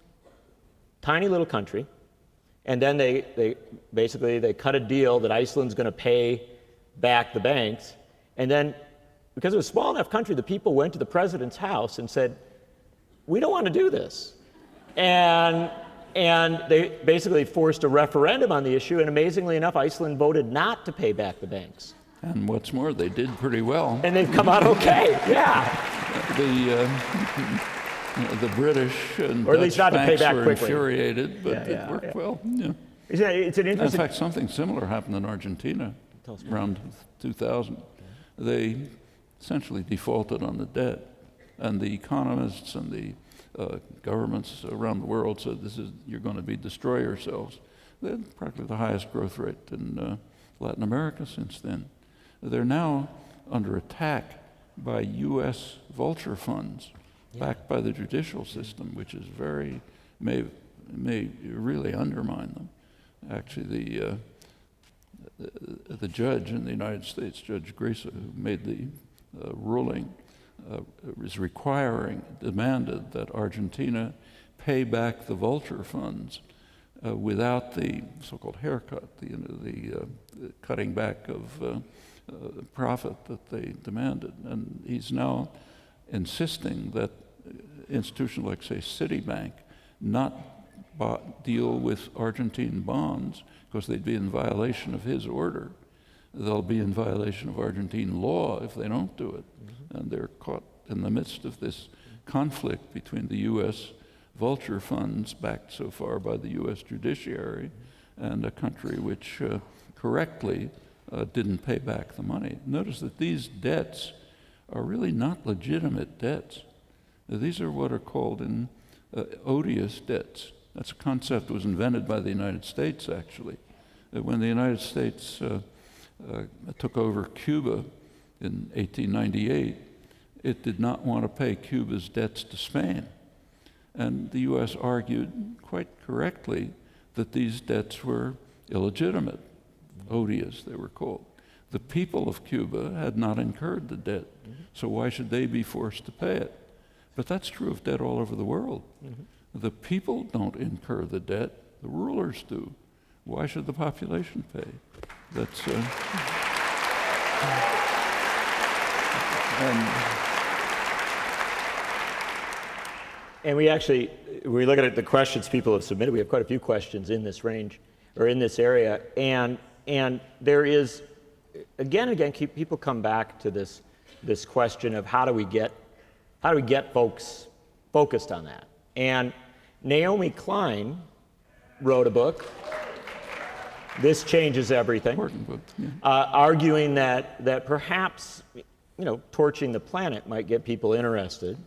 tiny little country, and then they basically cut a deal that Iceland's going to pay back the banks, and then because it was a small enough country, the people went to the president's house and said, "We don't want to do this," and they basically forced a referendum on the issue, and amazingly enough, Iceland voted not to pay back the banks. And what's more, they did pretty well. And they've come out okay, yeah. The British and or at least Dutch not to pay banks back were quickly. infuriated, but it worked well. Yeah. It's an In interesting. fact, something similar happened in Argentina around 2000. They essentially defaulted on the debt, and the economists and the governments around the world said, you're going to destroy yourselves. They had practically the highest growth rate in Latin America since then. They're now under attack by U.S. vulture funds, backed by the judicial system, which is may really undermine them. Actually, the judge in the United States, Judge Grisa, who made the ruling is demanded that Argentina pay back the vulture funds without the so-called haircut, the cutting back of profit that they demanded. And he's now insisting that institutions like, say, Citibank not deal with Argentine bonds because they'd be in violation of his order. They'll be in violation of Argentine law if they don't do it. Mm-hmm. And they're caught in the midst of this conflict between the U.S. vulture funds, backed so far by the U.S. judiciary, and a country which correctly didn't pay back the money. Notice that these debts are really not legitimate debts. These are what are called odious debts. That's a concept that was invented by the United States, actually. When the United States took over Cuba in 1898, it did not want to pay Cuba's debts to Spain. And the U.S. argued quite correctly that these debts were illegitimate, odious they were called. The people of Cuba had not incurred the debt, so why should they be forced to pay it? But that's true of debt all over the world. The people don't incur the debt, the rulers do. Why should the population pay? That's and we actually, when we look at the questions people have submitted, we have quite a few questions in this range, or in this area, and there is, again and again, people come back to this question of how do we get folks focused on that? And Naomi Klein wrote a book, This Changes Everything, important book, yeah. Arguing that perhaps, torching the planet might get people interested.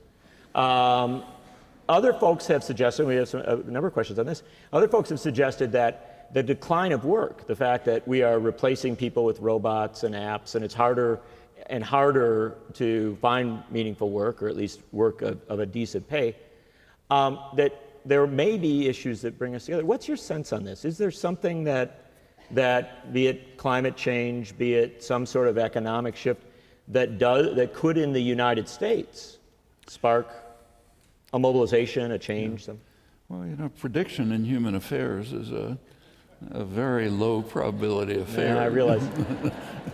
Other folks have suggested, we have a number of questions on this, other folks have suggested that the decline of work, the fact that we are replacing people with robots and apps, and it's harder and harder to find meaningful work, or at least work of a decent pay, that there may be issues that bring us together. What's your sense on this? Is there something that be it climate change, be it some sort of economic shift, that could in the United States spark a mobilization, a change? Yeah. Well, prediction in human affairs is a very low probability affair. Yeah, I realize.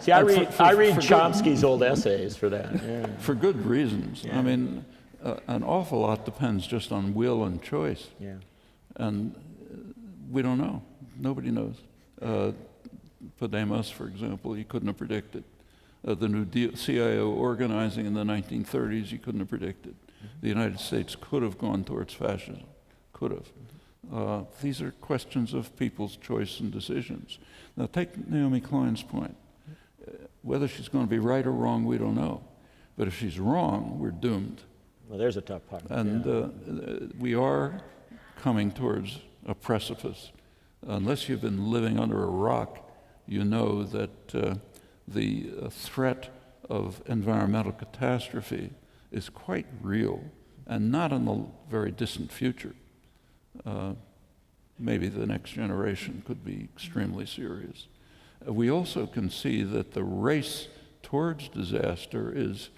See, I read Chomsky's old essays for that. Yeah. For good reasons. Yeah. I mean, an awful lot depends just on will and choice. Yeah. And we don't know. Nobody knows. Podemos, for example, he couldn't have predicted. The New Deal, CIO organizing in the 1930s, he couldn't have predicted. The United States could have gone towards fascism, could have. These are questions of people's choice and decisions. Now take Naomi Klein's point. Whether she's going to be right or wrong, we don't know. But if she's wrong, we're doomed. Well, there's a tough part. And we are coming towards a precipice. Unless you've been living under a rock, you know that the threat of environmental catastrophe is quite real, and not in the very distant future. Maybe the next generation could be extremely serious. We also can see that the race towards disaster is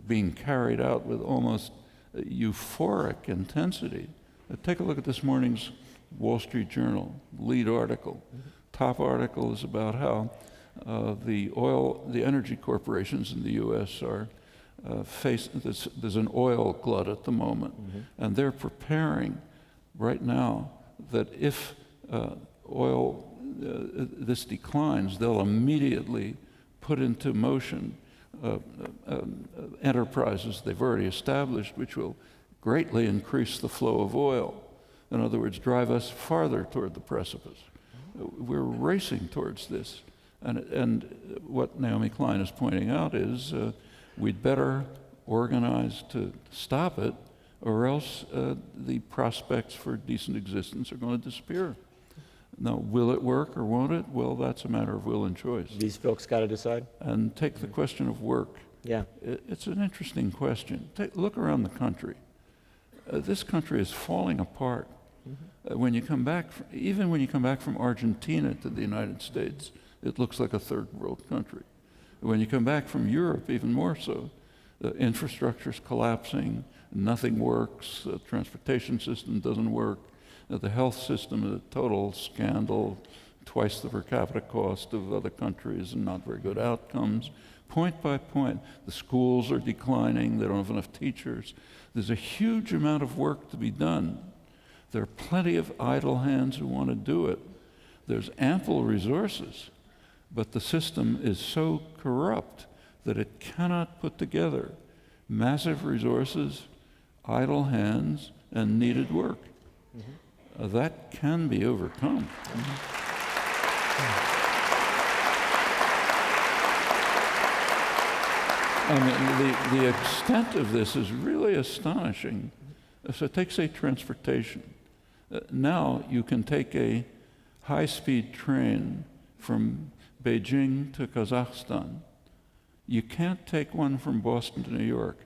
being carried out with almost euphoric intensity. Take a look at this morning's Wall Street Journal lead article. Top article is about how the energy corporations in the U.S. are there's an oil glut at the moment, and they're preparing right now that if this declines, they'll immediately put into motion enterprises they've already established, which will greatly increase the flow of oil. In other words, drive us farther toward the precipice. We're racing towards this. And what Naomi Klein is pointing out is we'd better organize to stop it, or else the prospects for decent existence are going to disappear. Now, will it work or won't it? Well, that's a matter of will and choice. These folks got to decide. And take the question of work. Yeah. It's an interesting question. Look around the country. This country is falling apart. When you come back, even when you come back from Argentina to the United States, it looks like a third world country. When you come back from Europe, even more so. The infrastructure's collapsing, nothing works, the transportation system doesn't work, the health system is a total scandal, twice the per capita cost of other countries and not very good outcomes. Point by point, the schools are declining, they don't have enough teachers. There's a huge amount of work to be done. There are plenty of idle hands who want to do it. There's ample resources, but the system is so corrupt that it cannot put together massive resources, idle hands, and needed work. That can be overcome. I mean, the extent of this is really astonishing. So take, say, transportation. Now you can take a high-speed train from Beijing to Kazakhstan. You can't take one from Boston to New York.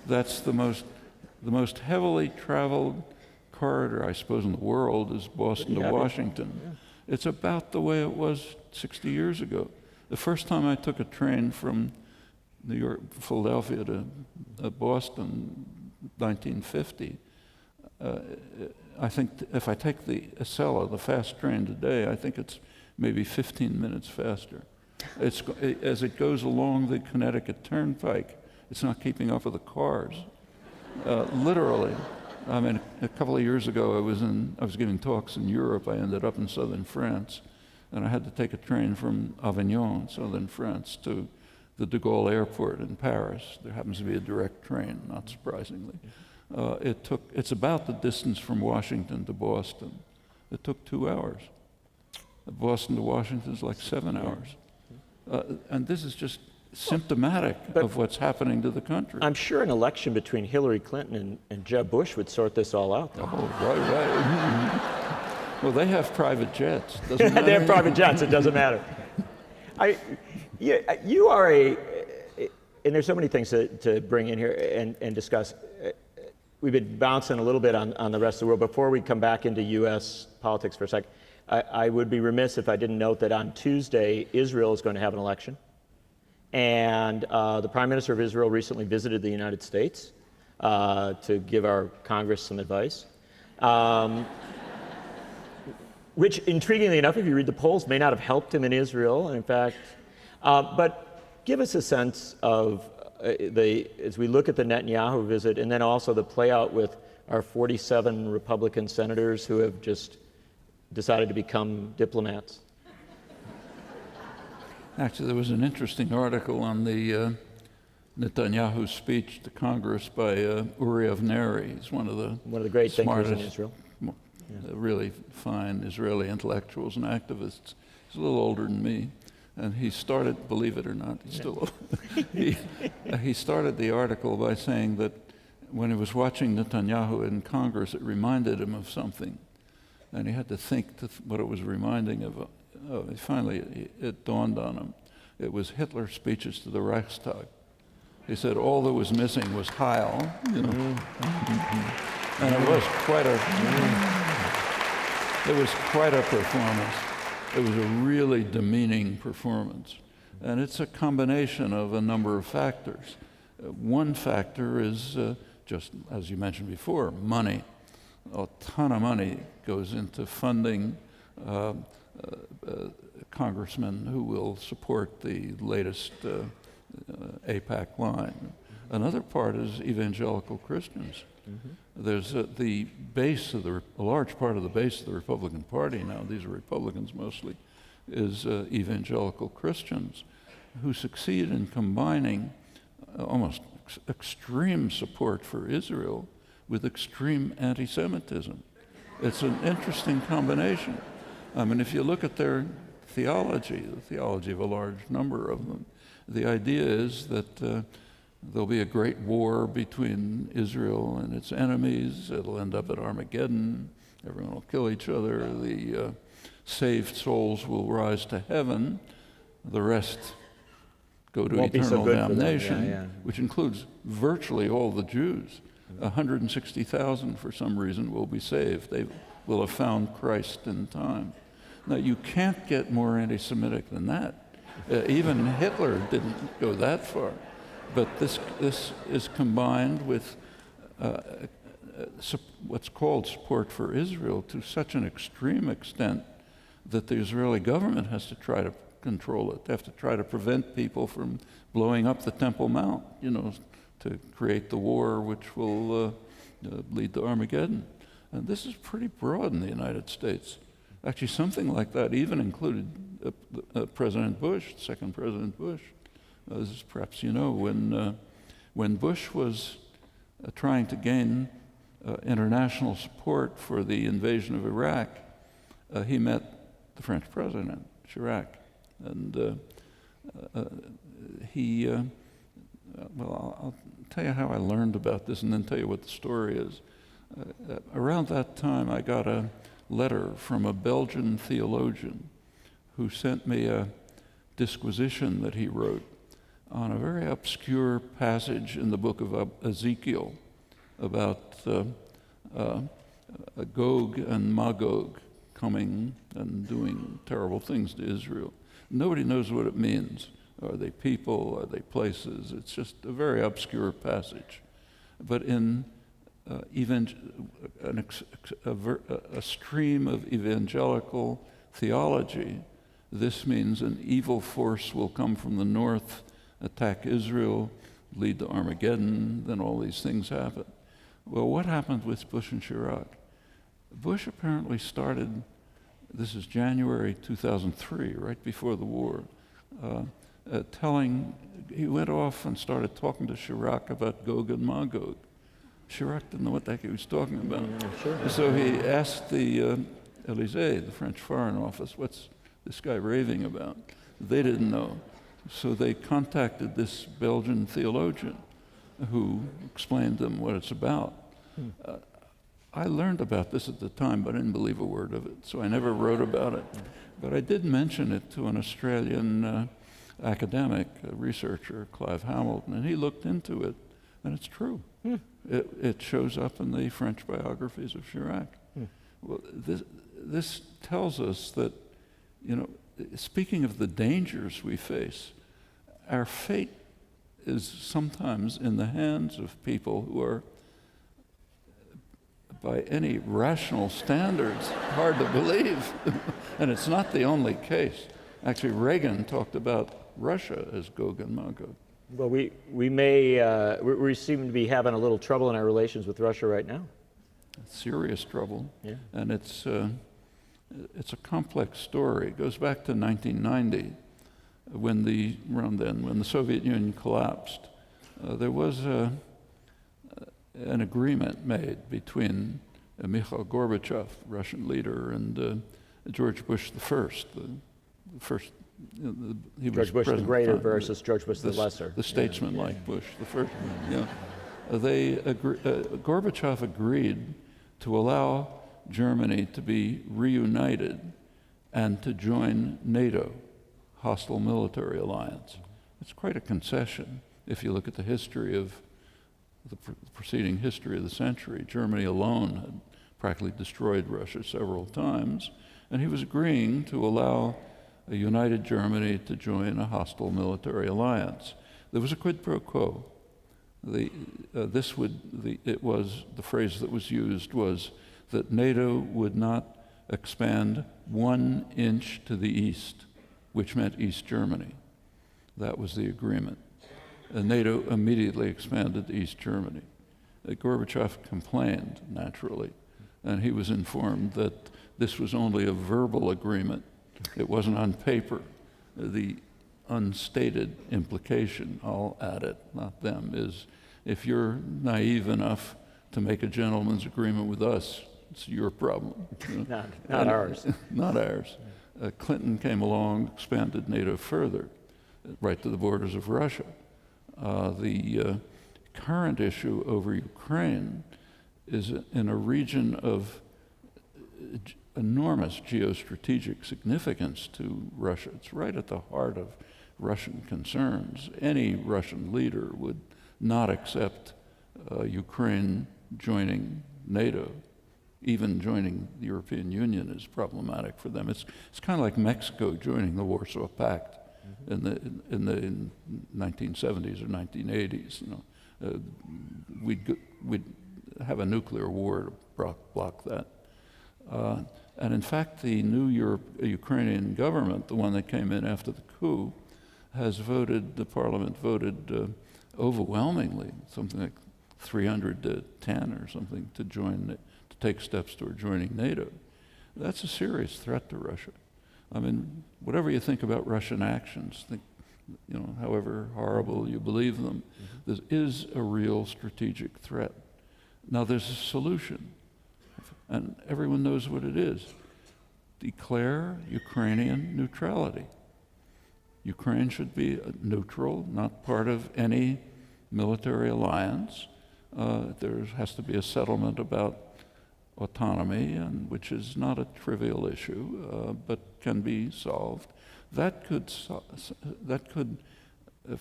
That's the most heavily traveled corridor, I suppose, in the world is Boston to Washington. Yeah. It's about the way it was 60 years ago. The first time I took a train from New York, Philadelphia to Boston, 1950, I think if I take the Acela, the fast train today, I think it's maybe 15 minutes faster. As it goes along the Connecticut Turnpike, it's not keeping up with the cars. Literally. I mean, a couple of years ago, I was giving talks in Europe. I ended up in southern France, and I had to take a train from Avignon, southern France, to the de Gaulle airport in Paris. There happens to be a direct train, not surprisingly. It's about the distance from Washington to Boston. It took 2 hours. Boston to Washington is like 7 hours. And this is just symptomatic of what's happening to the country. I'm sure an election between Hillary Clinton and Jeb Bush would sort this all out, though. Oh, right. Well, they have private jets. Doesn't matter. They have private jets, it doesn't matter. You are and there's so many things to bring in here and discuss. We've been bouncing a little bit on the rest of the world. Before we come back into U.S. politics for a sec, I would be remiss if I didn't note that on Tuesday, Israel is going to have an election. And the Prime Minister of Israel recently visited the United States to give our Congress some advice. Which, intriguingly enough, if you read the polls, may not have helped him in Israel. And in fact, but give us a sense of as we look at the Netanyahu visit, and then also the play out with our 47 Republican senators who have just decided to become diplomats. Actually, there was an interesting article on the Netanyahu speech to Congress by Uri Avneri. He's one of the great smartest, thinkers in Israel. Really fine Israeli intellectuals and activists. He's a little older than me, and he started, believe it or not, he's still he started the article by saying that when he was watching Netanyahu in Congress, it reminded him of something, and he had to think what it was reminding of. Finally, it dawned on him. It was Hitler's speeches to the Reichstag. He said all that was missing was Heil, you know. And it was quite a performance. It was a really demeaning performance. And it's a combination of a number of factors. One factor is, just as you mentioned before, money. A ton of money goes into funding congressmen who will support the latest AIPAC line. Another part is evangelical Christians. There's a large part of the base of the Republican Party now, these are Republicans mostly, is evangelical Christians who succeed in combining almost extreme support for Israel with extreme anti-Semitism. It's an interesting combination. I mean, if you look at their theology, the theology of a large number of them, the idea is that there'll be a great war between Israel and its enemies. It'll end up at Armageddon. Everyone will kill each other. The saved souls will rise to heaven. The rest go to eternal damnation, which includes virtually all the Jews. 160,000, for some reason, will be saved. They will have found Christ in time. Now, you can't get more anti-Semitic than that. Even Hitler didn't go that far. But this is combined with what's called support for Israel to such an extreme extent that the Israeli government has to try to control it. They have to try to prevent people from blowing up the Temple Mount, to create the war which will lead to Armageddon. And this is pretty broad in the United States. Actually, something like that even included President Bush, second President Bush. As perhaps you know, when Bush was trying to gain international support for the invasion of Iraq, he met the French president, Chirac. And I'll tell you how I learned about this and then tell you what the story is. Around that time, I got a letter from a Belgian theologian who sent me a disquisition that he wrote on a very obscure passage in the book of Ezekiel about Gog and Magog coming and doing terrible things to Israel. Nobody knows what it means. Are they people? Are they places? It's just a very obscure passage. But in a stream of evangelical theology, this means an evil force will come from the north, attack Israel, lead to Armageddon, then all these things happen. Well, what happened with Bush and Chirac? Bush apparently started, this is January 2003, right before the war, he went off and started talking to Chirac about Gog and Magog. Chirac didn't know what the heck he was talking about. Sure. So he asked the Élysée, the French Foreign Office, what's this guy raving about? They didn't know. So they contacted this Belgian theologian who explained to them what it's about. I learned about this at the time, but I didn't believe a word of it, so I never wrote about it. But I did mention it to an Australian academic, a researcher, Clive Hamilton, and he looked into it, and it's true. It shows up in the French biographies of Chirac. Well, this tells us that, speaking of the dangers we face, our fate is sometimes in the hands of people who are, by any rational standards, hard to believe. And it's not the only case. Actually, Reagan talked about Russia as Gog and Magog. Well, we seem to be having a little trouble in our relations with Russia right now. Serious trouble. Yeah. And it's a complex story. It goes back to 1990, when the Soviet Union collapsed. There was an agreement made between Mikhail Gorbachev, Russian leader, and George Bush the First. George Bush the Greater versus George Bush the Lesser. The statesman-like Bush the First. Gorbachev agreed to allow Germany to be reunited and to join NATO, hostile military alliance. It's quite a concession if you look at the history of the preceding history of the century. Germany alone had practically destroyed Russia several times, and he was agreeing to allow a united Germany to join a hostile military alliance. There was a quid pro quo. The phrase that was used was that NATO would not expand 1 inch to the east, which meant East Germany. That was the agreement. And NATO immediately expanded to East Germany. Gorbachev complained, naturally, and he was informed that this was only a verbal agreement. It wasn't on paper. The unstated implication, I'll add it, not them, is if you're naive enough to make a gentleman's agreement with us, it's your problem. Not ours. Not ours. Clinton came along, expanded NATO further, right to the borders of Russia. The current issue over Ukraine is in a region of enormous geostrategic significance to Russia. It's right at the heart of Russian concerns. Any Russian leader would not accept Ukraine joining NATO. Even joining the European Union is problematic for them. It's kind of like Mexico joining the Warsaw Pact. in the 1970s or 1980s. We'd have a nuclear war to block that. And in fact, the new Ukrainian government, the one that came in after the coup, the parliament voted overwhelmingly, something like 300 to 10 or something, to take steps toward joining NATO. That's a serious threat to Russia. I mean, whatever you think about Russian actions, however horrible you believe them, this is a real strategic threat. Now there's a solution, and everyone knows what it is. Declare Ukrainian neutrality. Ukraine should be neutral, not part of any military alliance. There has to be a settlement about autonomy, which is not a trivial issue, but can be solved. That could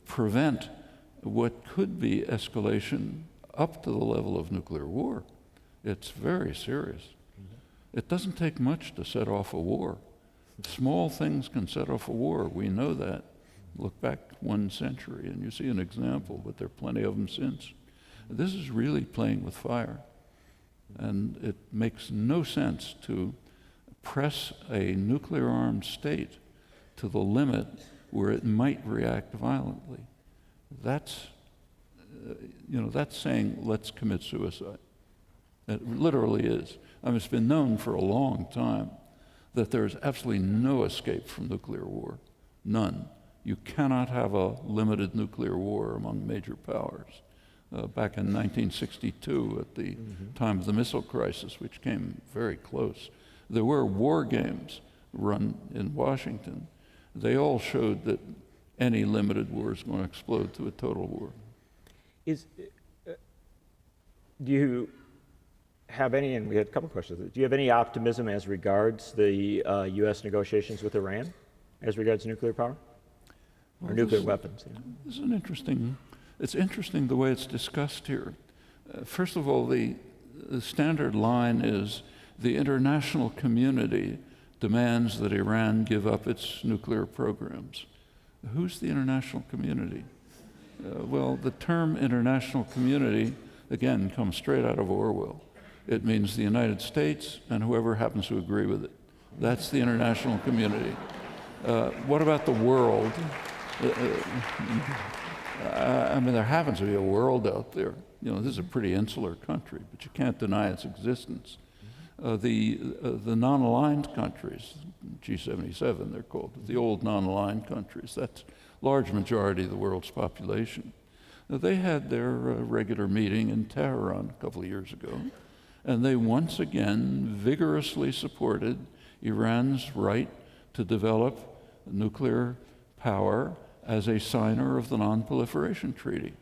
prevent what could be escalation up to the level of nuclear war. It's very serious. It doesn't take much to set off a war. Small things can set off a war. We know that. Look back 1 century and you see an example, but there are plenty of them since. This is really playing with fire. And it makes no sense to press a nuclear-armed state to the limit where it might react violently. That's saying, let's commit suicide. It literally is. I mean, it's been known for a long time that there's absolutely no escape from nuclear war. None. You cannot have a limited nuclear war among major powers. Back in 1962, at the time of the missile crisis, which came very close, there were war games run in Washington. They all showed that any limited war is going to explode to a total war. Do you have any, and we had a couple questions, do you have any optimism as regards the U.S. negotiations with Iran, as regards nuclear power? Or nuclear weapons? This is it's interesting the way it's discussed here. First of all, the standard line is the international community demands that Iran give up its nuclear programs. Who's the international community? Well, the term international community, again, comes straight out of Orwell. It means the United States and whoever happens to agree with it. That's the international community. What about the world? I mean, there happens to be a world out there. This is a pretty insular country, but you can't deny its existence. The non-aligned countries, G77 they're called, the old non-aligned countries, that's a large majority of the world's population. They had their regular meeting in Tehran a couple of years ago, and they once again vigorously supported Iran's right to develop nuclear power as a signer of the Non-Proliferation Treaty.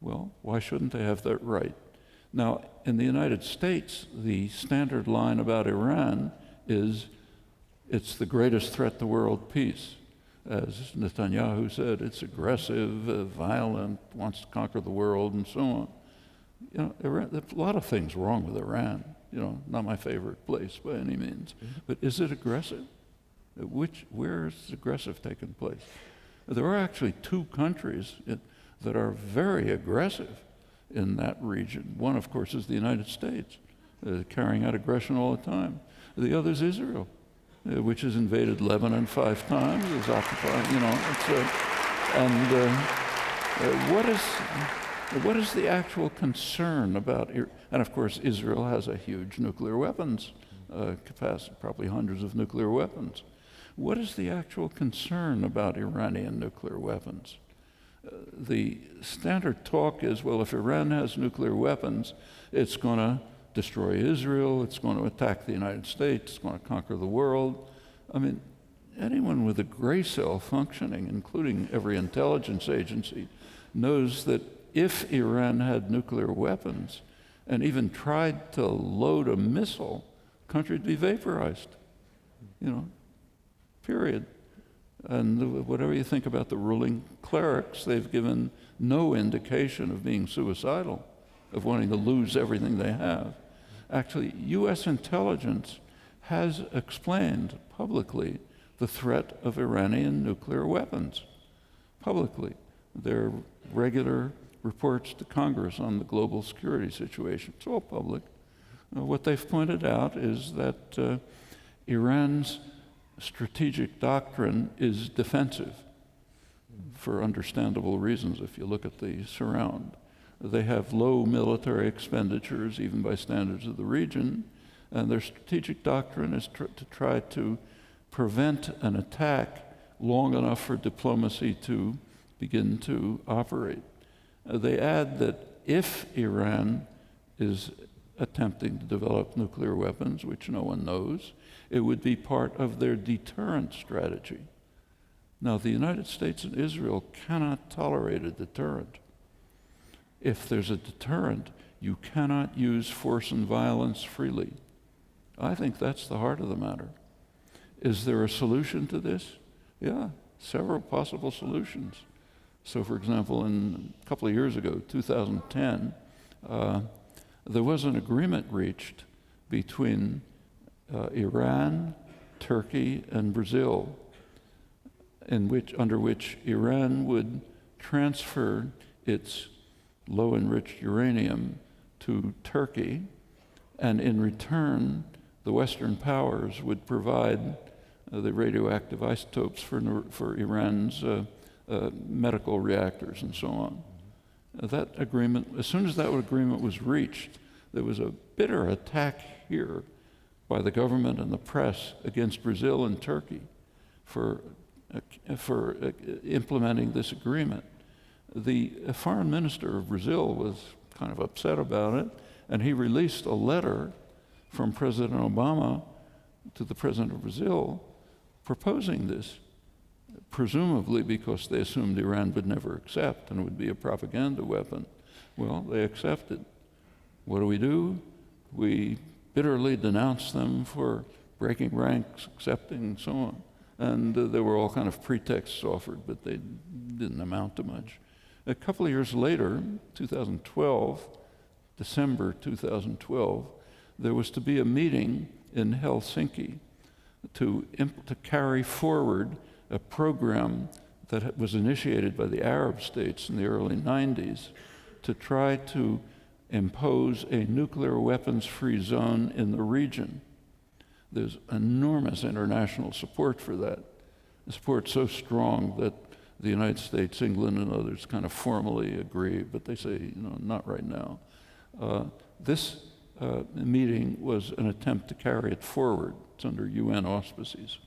Well, why shouldn't they have that right? Now, in the United States, the standard line about Iran is it's the greatest threat to world peace. As Netanyahu said, it's aggressive, violent, wants to conquer the world, and so on. Iran, there's a lot of things wrong with Iran. Not my favorite place by any means. But is it aggressive? Where is aggressive taking place? There are actually 2 countries that are very aggressive in that region. One, of course, is the United States, carrying out aggression all the time. The other is Israel, which has invaded Lebanon 5 times, is occupied, what is the actual concern about, and of course Israel has a huge nuclear weapons capacity, probably hundreds of nuclear weapons. What is the actual concern about Iranian nuclear weapons? The standard talk is, well, if Iran has nuclear weapons, it's going to destroy Israel, it's going to attack the United States, it's going to conquer the world. I mean, anyone with a gray cell functioning, including every intelligence agency, knows that if Iran had nuclear weapons and even tried to load a missile, the country would be vaporized, period. And whatever you think about the ruling clerics, they've given no indication of being suicidal, of wanting to lose everything they have. Actually, U.S. intelligence has explained publicly the threat of Iranian nuclear weapons publicly. There are regular reports to Congress on the global security situation. It's all public. What they've pointed out is that Iran's strategic doctrine is defensive for understandable reasons if you look at the surround. They have low military expenditures, even by standards of the region, and their strategic doctrine is to try to prevent an attack long enough for diplomacy to begin to operate. They add that if Iran is attempting to develop nuclear weapons, which no one knows, it would be part of their deterrent strategy. Now, the United States and Israel cannot tolerate a deterrent. If there's a deterrent, you cannot use force and violence freely. I think that's the heart of the matter. Is there a solution to this? Yeah, several possible solutions. So, for example, a couple of years ago, 2010, there was an agreement reached between Iran, Turkey, and Brazil, under which Iran would transfer its low-enriched uranium to Turkey, and in return, the Western powers would provide the radioactive isotopes for Iran's medical reactors and so on. That agreement, as soon as that agreement was reached, there was a bitter attack here by the government and the press against Brazil and Turkey for implementing this agreement. The foreign minister of Brazil was kind of upset about it, and he released a letter from President Obama to the president of Brazil proposing this, presumably because they assumed Iran would never accept and it would be a propaganda weapon. Well, they accepted. What do? We bitterly denounced them for breaking ranks, accepting, and so on. And there were all kind of pretexts offered, but they didn't amount to much. A couple of years later, 2012, December 2012, there was to be a meeting in Helsinki to carry forward a program that was initiated by the Arab states in the early 90s to try to impose a nuclear weapons-free zone in the region. There's enormous international support for that. The support's so strong that the United States, England, and others kind of formally agree, but they say, not right now. This meeting was an attempt to carry it forward. It's under UN auspices.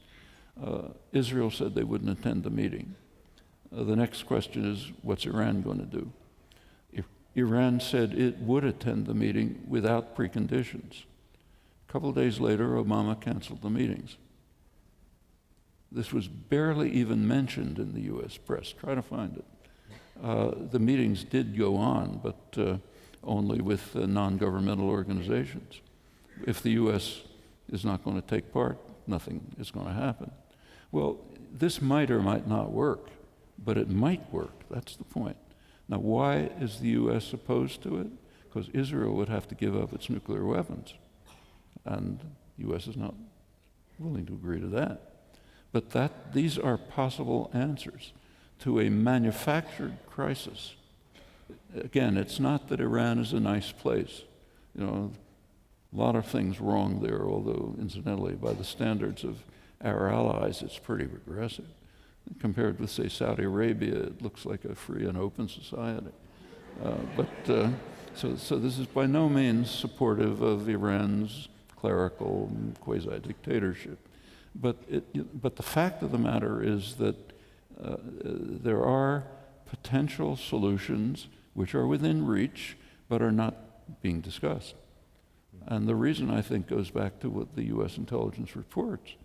Israel said they wouldn't attend the meeting. The next question is, what's Iran going to do? Iran said it would attend the meeting without preconditions. A couple of days later, Obama canceled the meetings. This was barely even mentioned in the US press. Try to find it. The meetings did go on, but only with non-governmental organizations. If the US is not going to take part, nothing is going to happen. Well, this might or might not work, but it might work. That's the point. Now, why is the US opposed to it? Because Israel would have to give up its nuclear weapons, and the US is not willing to agree to that. But these are possible answers to a manufactured crisis. Again, it's not that Iran is a nice place. A lot of things wrong there, although incidentally, by the standards of our allies, it's pretty regressive. Compared with, say, Saudi Arabia, it looks like a free and open society. So this is by no means supportive of Iran's clerical quasi-dictatorship. But the fact of the matter is that there are potential solutions which are within reach but are not being discussed. And the reason, I think, goes back to what the U.S. intelligence reports.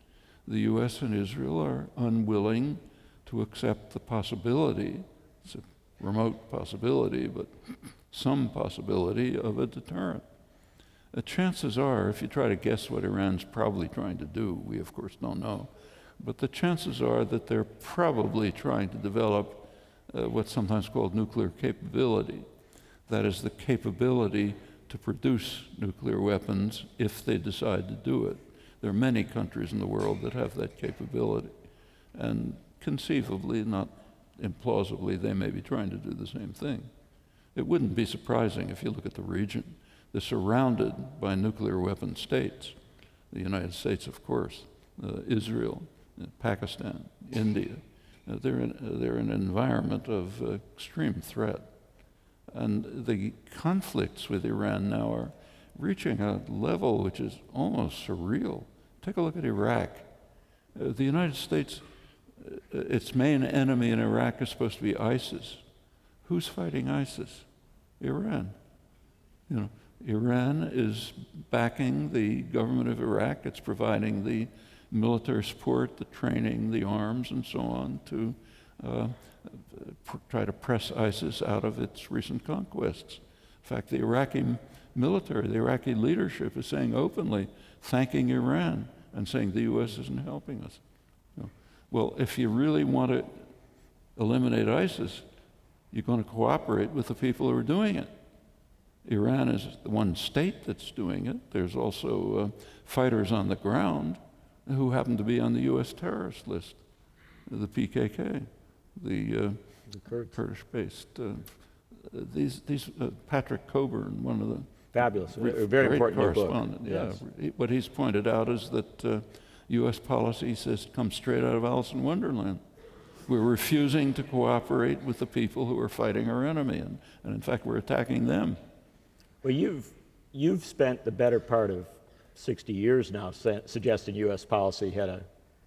The U.S. and Israel are unwilling to accept the possibility, it's a remote possibility, but some possibility of a deterrent. The chances are, if you try to guess what Iran's probably trying to do, we of course don't know, but the chances are that they're probably trying to develop what's sometimes called nuclear capability. That is the capability to produce nuclear weapons if they decide to do it. There are many countries in the world that have that capability. And conceivably, not implausibly, they may be trying to do the same thing. It wouldn't be surprising if you look at the region. They're surrounded by nuclear weapon states. The United States, of course, Israel, Pakistan, India. They're in an environment of extreme threat. And the conflicts with Iran now are reaching a level which is almost surreal. Take a look at Iraq. The United States, its main enemy in Iraq is supposed to be ISIS. Who's fighting ISIS? Iran. Iran is backing the government of Iraq. It's providing the military support, the training, the arms, and so on to try to press ISIS out of its recent conquests. In fact, the Iraqi military, the Iraqi leadership is saying openly, thanking Iran and saying the U.S. isn't helping us. Well, if you really want to eliminate ISIS, you're going to cooperate with the people who are doing it. Iran is the one state that's doing it. There's also fighters on the ground who happen to be on the U.S. terrorist list, the PKK, the Kurdish-based. These Patrick Coburn, one of the fabulous, very important new book. Yes. What he's pointed out is that U.S. policy says comes straight out of Alice in Wonderland. We're refusing to cooperate with the people who are fighting our enemy, and in fact, we're attacking them. Well, you've spent the better part of 60 years now suggesting U.S. policy had a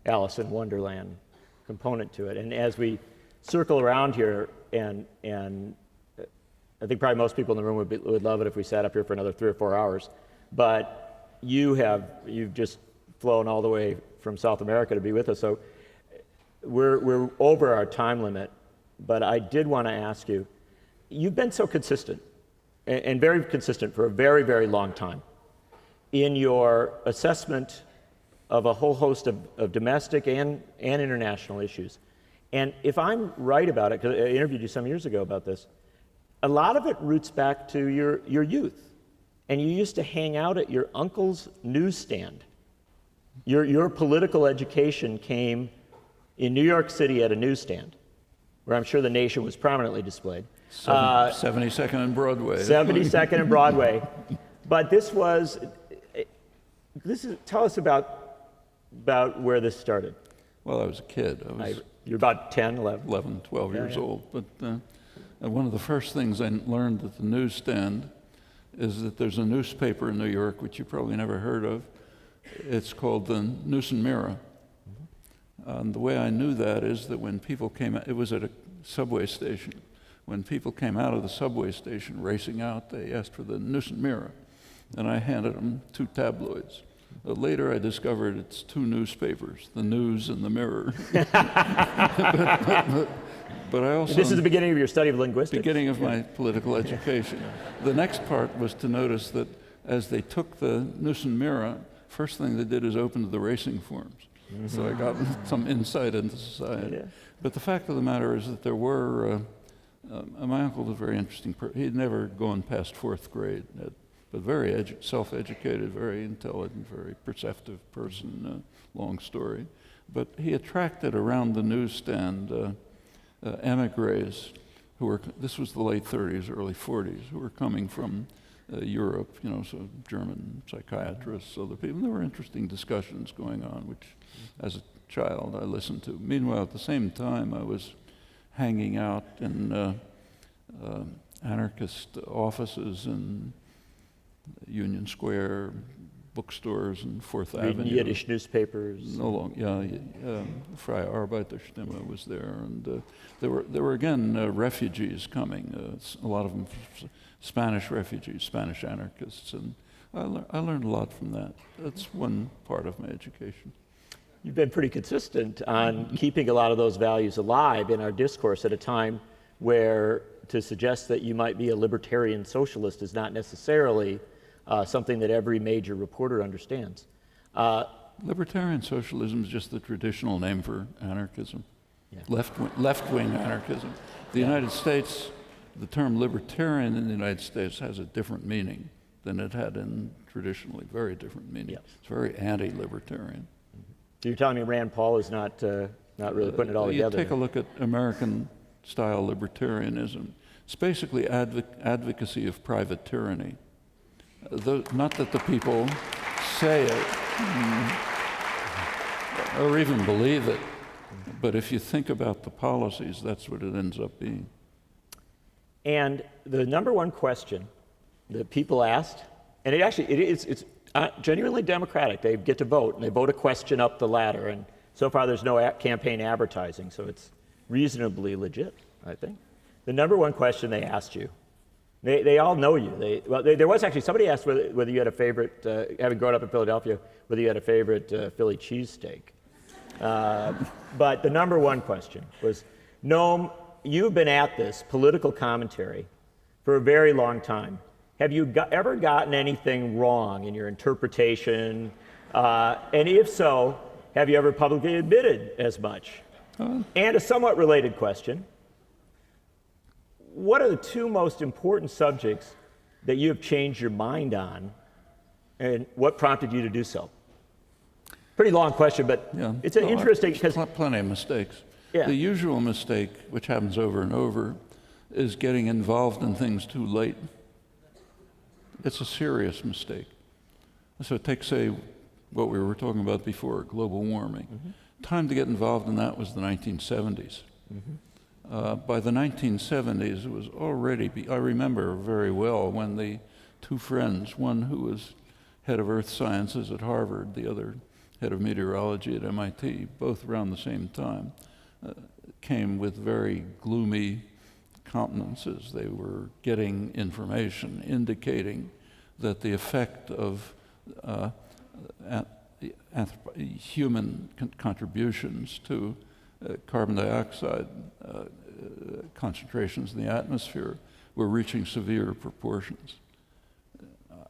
Alice in Wonderland component to it. And as we circle around here, and I think probably most people in the room would love it if we sat up here for another 3 or 4 hours, but you've just flown all the way from South America to be with us. So we're over our time limit, but I did want to ask you, you've been so consistent, and very consistent for a very, very long time, in your assessment of a whole host of domestic and international issues. And if I'm right about it, because I interviewed you some years ago about this, a lot of it roots back to your youth. And you used to hang out at your uncle's newsstand. Your political education came in New York City at a newsstand, where I'm sure the nation was prominently displayed. 72nd and Broadway. 72nd and Broadway. But tell us about where this started. Well, I was a kid. You're about 10, 11? 11, 12 years old. But one of the first things I learned at the newsstand is that there's a newspaper in New York, which you probably never heard of. It's called the News and Mirror. And the way I knew that is that when people came out, it was at a subway station. When people came out of the subway station racing out, they asked for the News and Mirror. And I handed them 2 tabloids. Later I discovered it's 2 newspapers, the News and the Mirror. But I also... This is the beginning of your study of linguistics? Beginning of my political education. The next part was to notice that as they took the News and Mirror, first thing they did is open the racing forms. Mm-hmm. So I got some insight into society. Yeah. But the fact of the matter is that there were... my uncle was a very interesting person. He'd never gone past 4th grade, but very self-educated, very intelligent, very perceptive person, long story. But he attracted around the newsstand emigres who were, this was the late 30s, early 40s, who were coming from Europe, so German psychiatrists, other people. And there were interesting discussions going on, which as a child I listened to. Meanwhile, at the same time, I was hanging out in anarchist offices in Union Square, bookstores, and 4th Avenue. Yiddish newspapers. No long, Freie Arbeiterstimme was there, and there were again refugees coming. A lot of them Spanish refugees, Spanish anarchists, and I learned a lot from that. That's one part of my education. You've been pretty consistent on keeping a lot of those values alive in our discourse at a time where to suggest that you might be a libertarian socialist is not necessarily something that every major reporter understands. Libertarian socialism is just the traditional name for anarchism, left-wing anarchism. The United States, the term libertarian in the United States has a different meaning than it had in traditionally, very different meaning. Yes. It's very anti-libertarian. So you're telling me Rand Paul is not not really putting it all You together. take a look at American-style libertarianism. It's basically advocacy of private tyranny. Not that the people say it or even believe it, but if you think about the policies, that's what it ends up being. And the number one question that people asked, and it's genuinely democratic. They get to vote, and they vote a question up the ladder. And so far, there's no campaign advertising, so it's reasonably legit, I think. The number one question they asked you, they all know you. There was actually, somebody asked whether you had a favorite, having grown up in Philadelphia, whether you had a favorite Philly cheesesteak. But the number one question was, Noam, you've been at this political commentary for a very long time. Have you ever gotten anything wrong in your interpretation? And if so, have you ever publicly admitted as much? And a somewhat related question, what are the two most important subjects that you have changed your mind on, and what prompted you to do so? Pretty long question, but Yeah. it's an interesting, because Plenty of mistakes. Yeah. The usual mistake, which happens over and over, is getting involved in things too late. It's a serious mistake. So take, say, what we were talking about before, global warming. Time to get involved in that was the 1970s. By the 1970s, it was already, I remember very well when the two friends, one who was head of earth sciences at Harvard, the other head of meteorology at MIT, both around the same time, came with very gloomy countenances. They were getting information indicating that the effect of human contributions to carbon dioxide concentrations in the atmosphere were reaching severe proportions.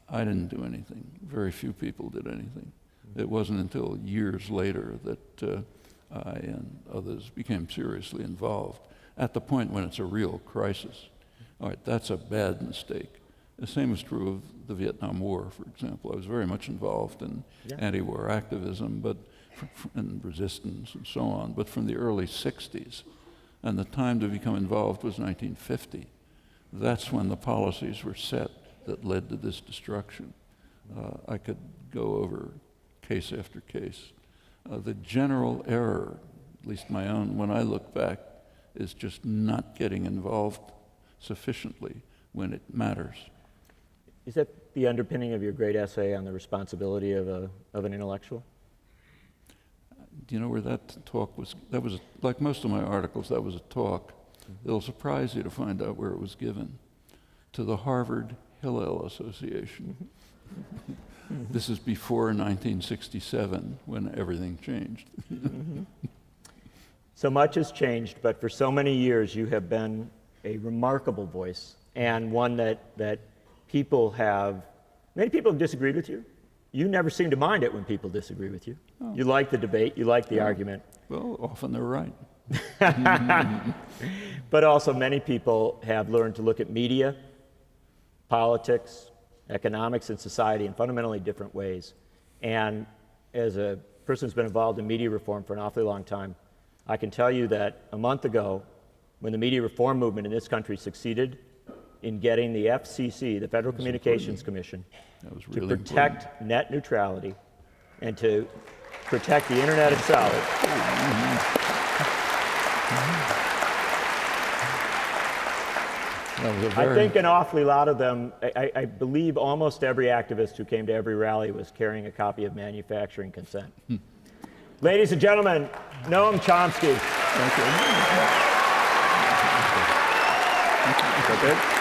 I didn't do anything. Very few people did anything. It wasn't until years later that I and others became seriously involved, at the point when it's a real crisis. All right, that's a bad mistake. The same is true of the Vietnam War, for example. I was very much involved in anti-war activism, and resistance and so on, but from the early 60s. And the time to become involved was 1950. That's when the policies were set that led to this destruction. I could go over case after case. The general error, at least my own, when I look back, is just not getting involved sufficiently when it matters. is that the underpinning of your great essay on the responsibility of an intellectual? Do you know where that talk was? That was, like most of my articles, that was a talk. It'll surprise you to find out where it was given. To the Harvard Hillel Association. This is before 1967, when everything changed. So much has changed, but for so many years you have been a remarkable voice, and one that many people have disagreed with you. You never seem to mind it when people disagree with you. Oh. You like the debate, you like the argument. Well, often they're right. But also many people have learned to look at media, politics, economics, and society in fundamentally different ways. And as a person who's been involved in media reform for an awfully long time, I can tell you that a month ago, when the media reform movement in this country succeeded in getting the FCC, the Federal Communications Commission, to protect net neutrality and to protect the internet itself. I think an awfully lot of them, I believe almost every activist who came to every rally was carrying a copy of Manufacturing Consent. Ladies and gentlemen, Noam Chomsky. Thank you. Is that good?